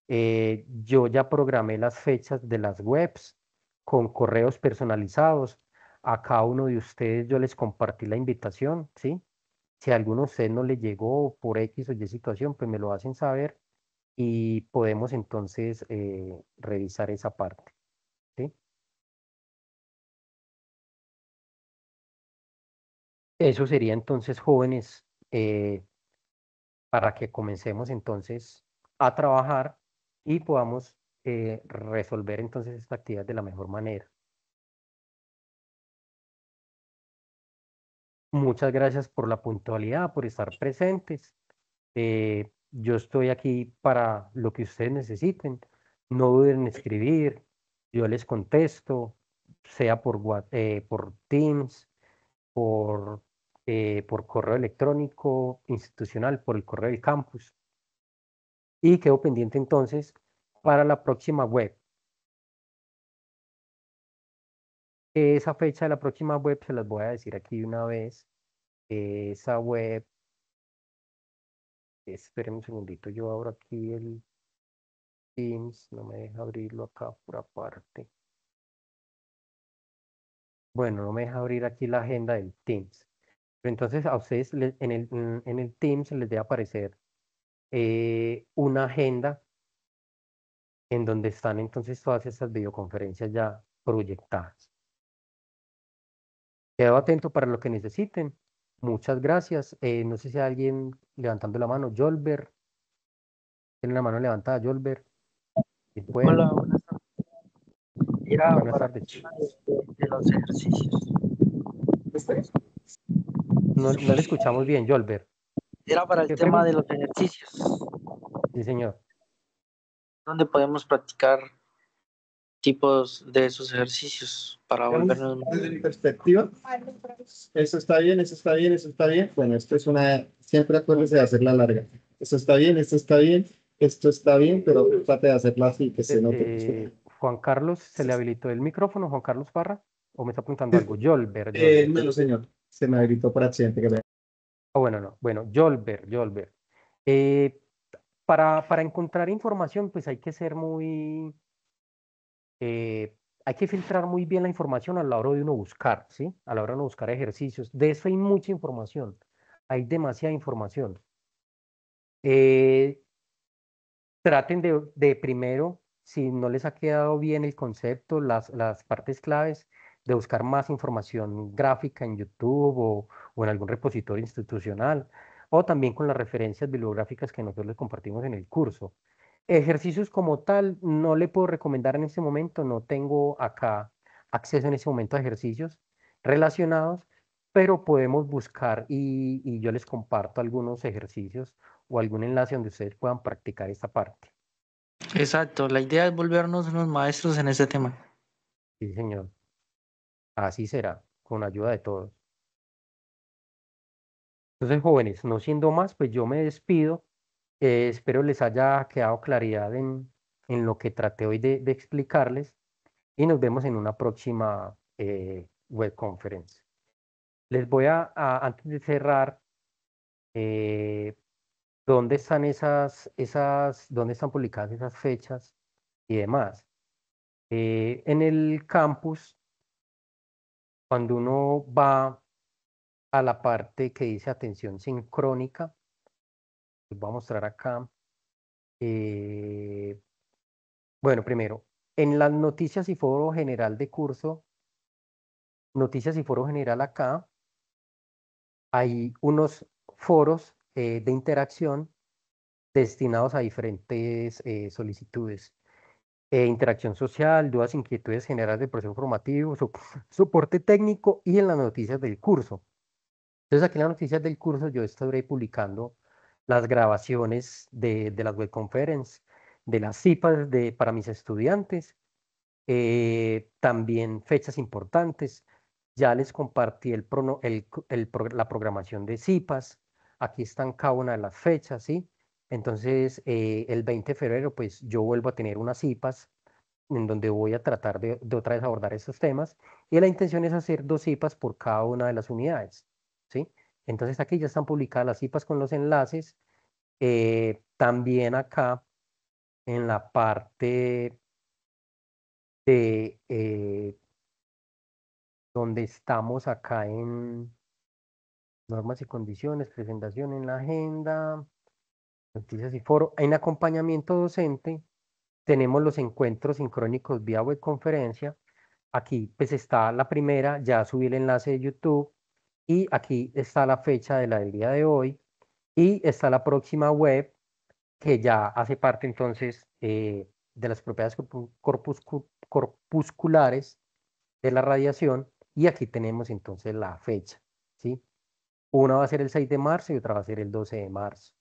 Yo ya programé las fechas de las webs con correos personalizados. A cada uno de ustedes yo les compartí la invitación, ¿sí? Si a alguno de ustedes no le llegó por X o Y situación, pues me lo hacen saber y podemos entonces revisar esa parte, ¿sí? Eso sería entonces, jóvenes, para que comencemos entonces a trabajar y podamos resolver entonces esta actividad de la mejor manera. Muchas gracias por la puntualidad, por estar presentes. Yo estoy aquí para lo que ustedes necesiten. No duden en escribir, yo les contesto, sea por Teams, por correo electrónico institucional, por el correo del campus. Y quedo pendiente entonces para la próxima web. Esa fecha de la próxima web se las voy a decir aquí de una vez. Esa web, esperen un segundito, yo abro aquí el Teams, no me deja abrirlo acá por aparte. Bueno, no me deja abrir aquí la agenda del Teams. Pero entonces a ustedes en el Teams les debe aparecer una agenda en donde están entonces todas estas videoconferencias ya proyectadas. Quedo atento para lo que necesiten. Muchas gracias. No sé si hay alguien levantando la mano. Yolber. Tiene la mano levantada, Yolber. Si puede. Hola, buenas tardes. Era Buenas para el tardes. tema de los ejercicios. No le escuchamos bien, Yolber. Era para el ¿Qué tema pregunta? de los ejercicios, Sí, señor. donde podemos practicar tipos de esos ejercicios para volvernos más. Desde mi perspectiva, eso está bien, eso está bien, eso está bien. Bueno, esto es una, siempre acuérdese de hacerla larga. Esto está bien, esto está bien, esto está bien, pero trate de hacerla así, que se note. Juan Carlos, ¿se le habilitó el micrófono, Juan Carlos Parra? ¿O me está apuntando algo? Yolber, Yolber. No, señor, se me habilitó por accidente. Bueno, no. Bueno, Yolber, Yolber. Eh, para encontrar información, pues hay que ser muy, hay que filtrar muy bien la información a la hora de uno buscar, ¿sí? A la hora de uno buscar ejercicios. De eso hay mucha información. Hay demasiada información. Eh, Traten de primero, si no les ha quedado bien el concepto, las partes claves, de buscar más información gráfica en YouTube o en algún repositorio institucional, o también con las referencias bibliográficas que nosotros les compartimos en el curso. Ejercicios como tal, no le puedo recomendar en este momento, no tengo acá acceso en este momento a ejercicios relacionados, pero podemos buscar y yo les comparto algunos ejercicios o algún enlace donde ustedes puedan practicar esta parte. Exacto, la idea es volvernos unos maestros en este tema. Sí, señor. Así será, con ayuda de todos. Entonces, jóvenes, no siendo más, pues yo me despido. Espero les haya quedado claridad en lo que traté hoy de explicarles y nos vemos en una próxima web conference. Les voy antes de cerrar, eh, dónde están dónde están publicadas esas fechas y demás. En el campus, cuando uno va a la parte que dice atención sincrónica, les voy a mostrar acá. eh, bueno, primero, en las noticias y foro general de curso, noticias y foro general acá, hay unos foros de interacción destinados a diferentes solicitudes. Interacción social, dudas, inquietudes generales del proceso formativo, soporte técnico y en las noticias del curso. Entonces aquí en las noticias del curso yo estaré publicando las grabaciones de las web conference, de las CIPAs para mis estudiantes, también fechas importantes. Ya les compartí la programación de CIPAS. Aquí están cada una de las fechas, ¿sí? Entonces, el 20 de febrero, pues yo vuelvo a tener unas CIPAS en donde voy a tratar de otra vez abordar estos temas. Y la intención es hacer 2 IPAs por cada una de las unidades, ¿sí? Entonces aquí ya están publicadas las IPAs con los enlaces. También acá en la parte de donde estamos acá en normas y condiciones, presentación en la agenda, noticias y foro. En acompañamiento docente tenemos los encuentros sincrónicos vía webconferencia. Aquí pues está la primera, ya subí el enlace de YouTube y aquí está la fecha de la del día de hoy y está la próxima web que ya hace parte entonces de las propiedades corpusculares de la radiación y aquí tenemos entonces la fecha, ¿sí? Una va a ser el 6 de marzo y otra va a ser el 12 de marzo,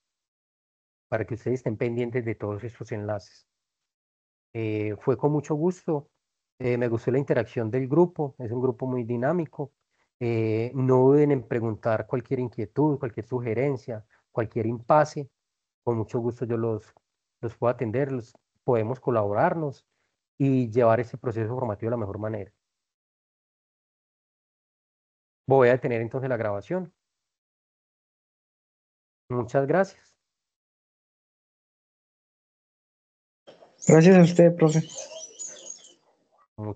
para que ustedes estén pendientes de todos estos enlaces. Fue con mucho gusto, me gustó la interacción del grupo, es un grupo muy dinámico. No duden en preguntar cualquier inquietud, cualquier sugerencia, cualquier impasse. Con mucho gusto yo los puedo atender, podemos colaborarnos y llevar este proceso formativo de la mejor manera. Voy a detener entonces la grabación. Muchas gracias. Gracias a usted, profe.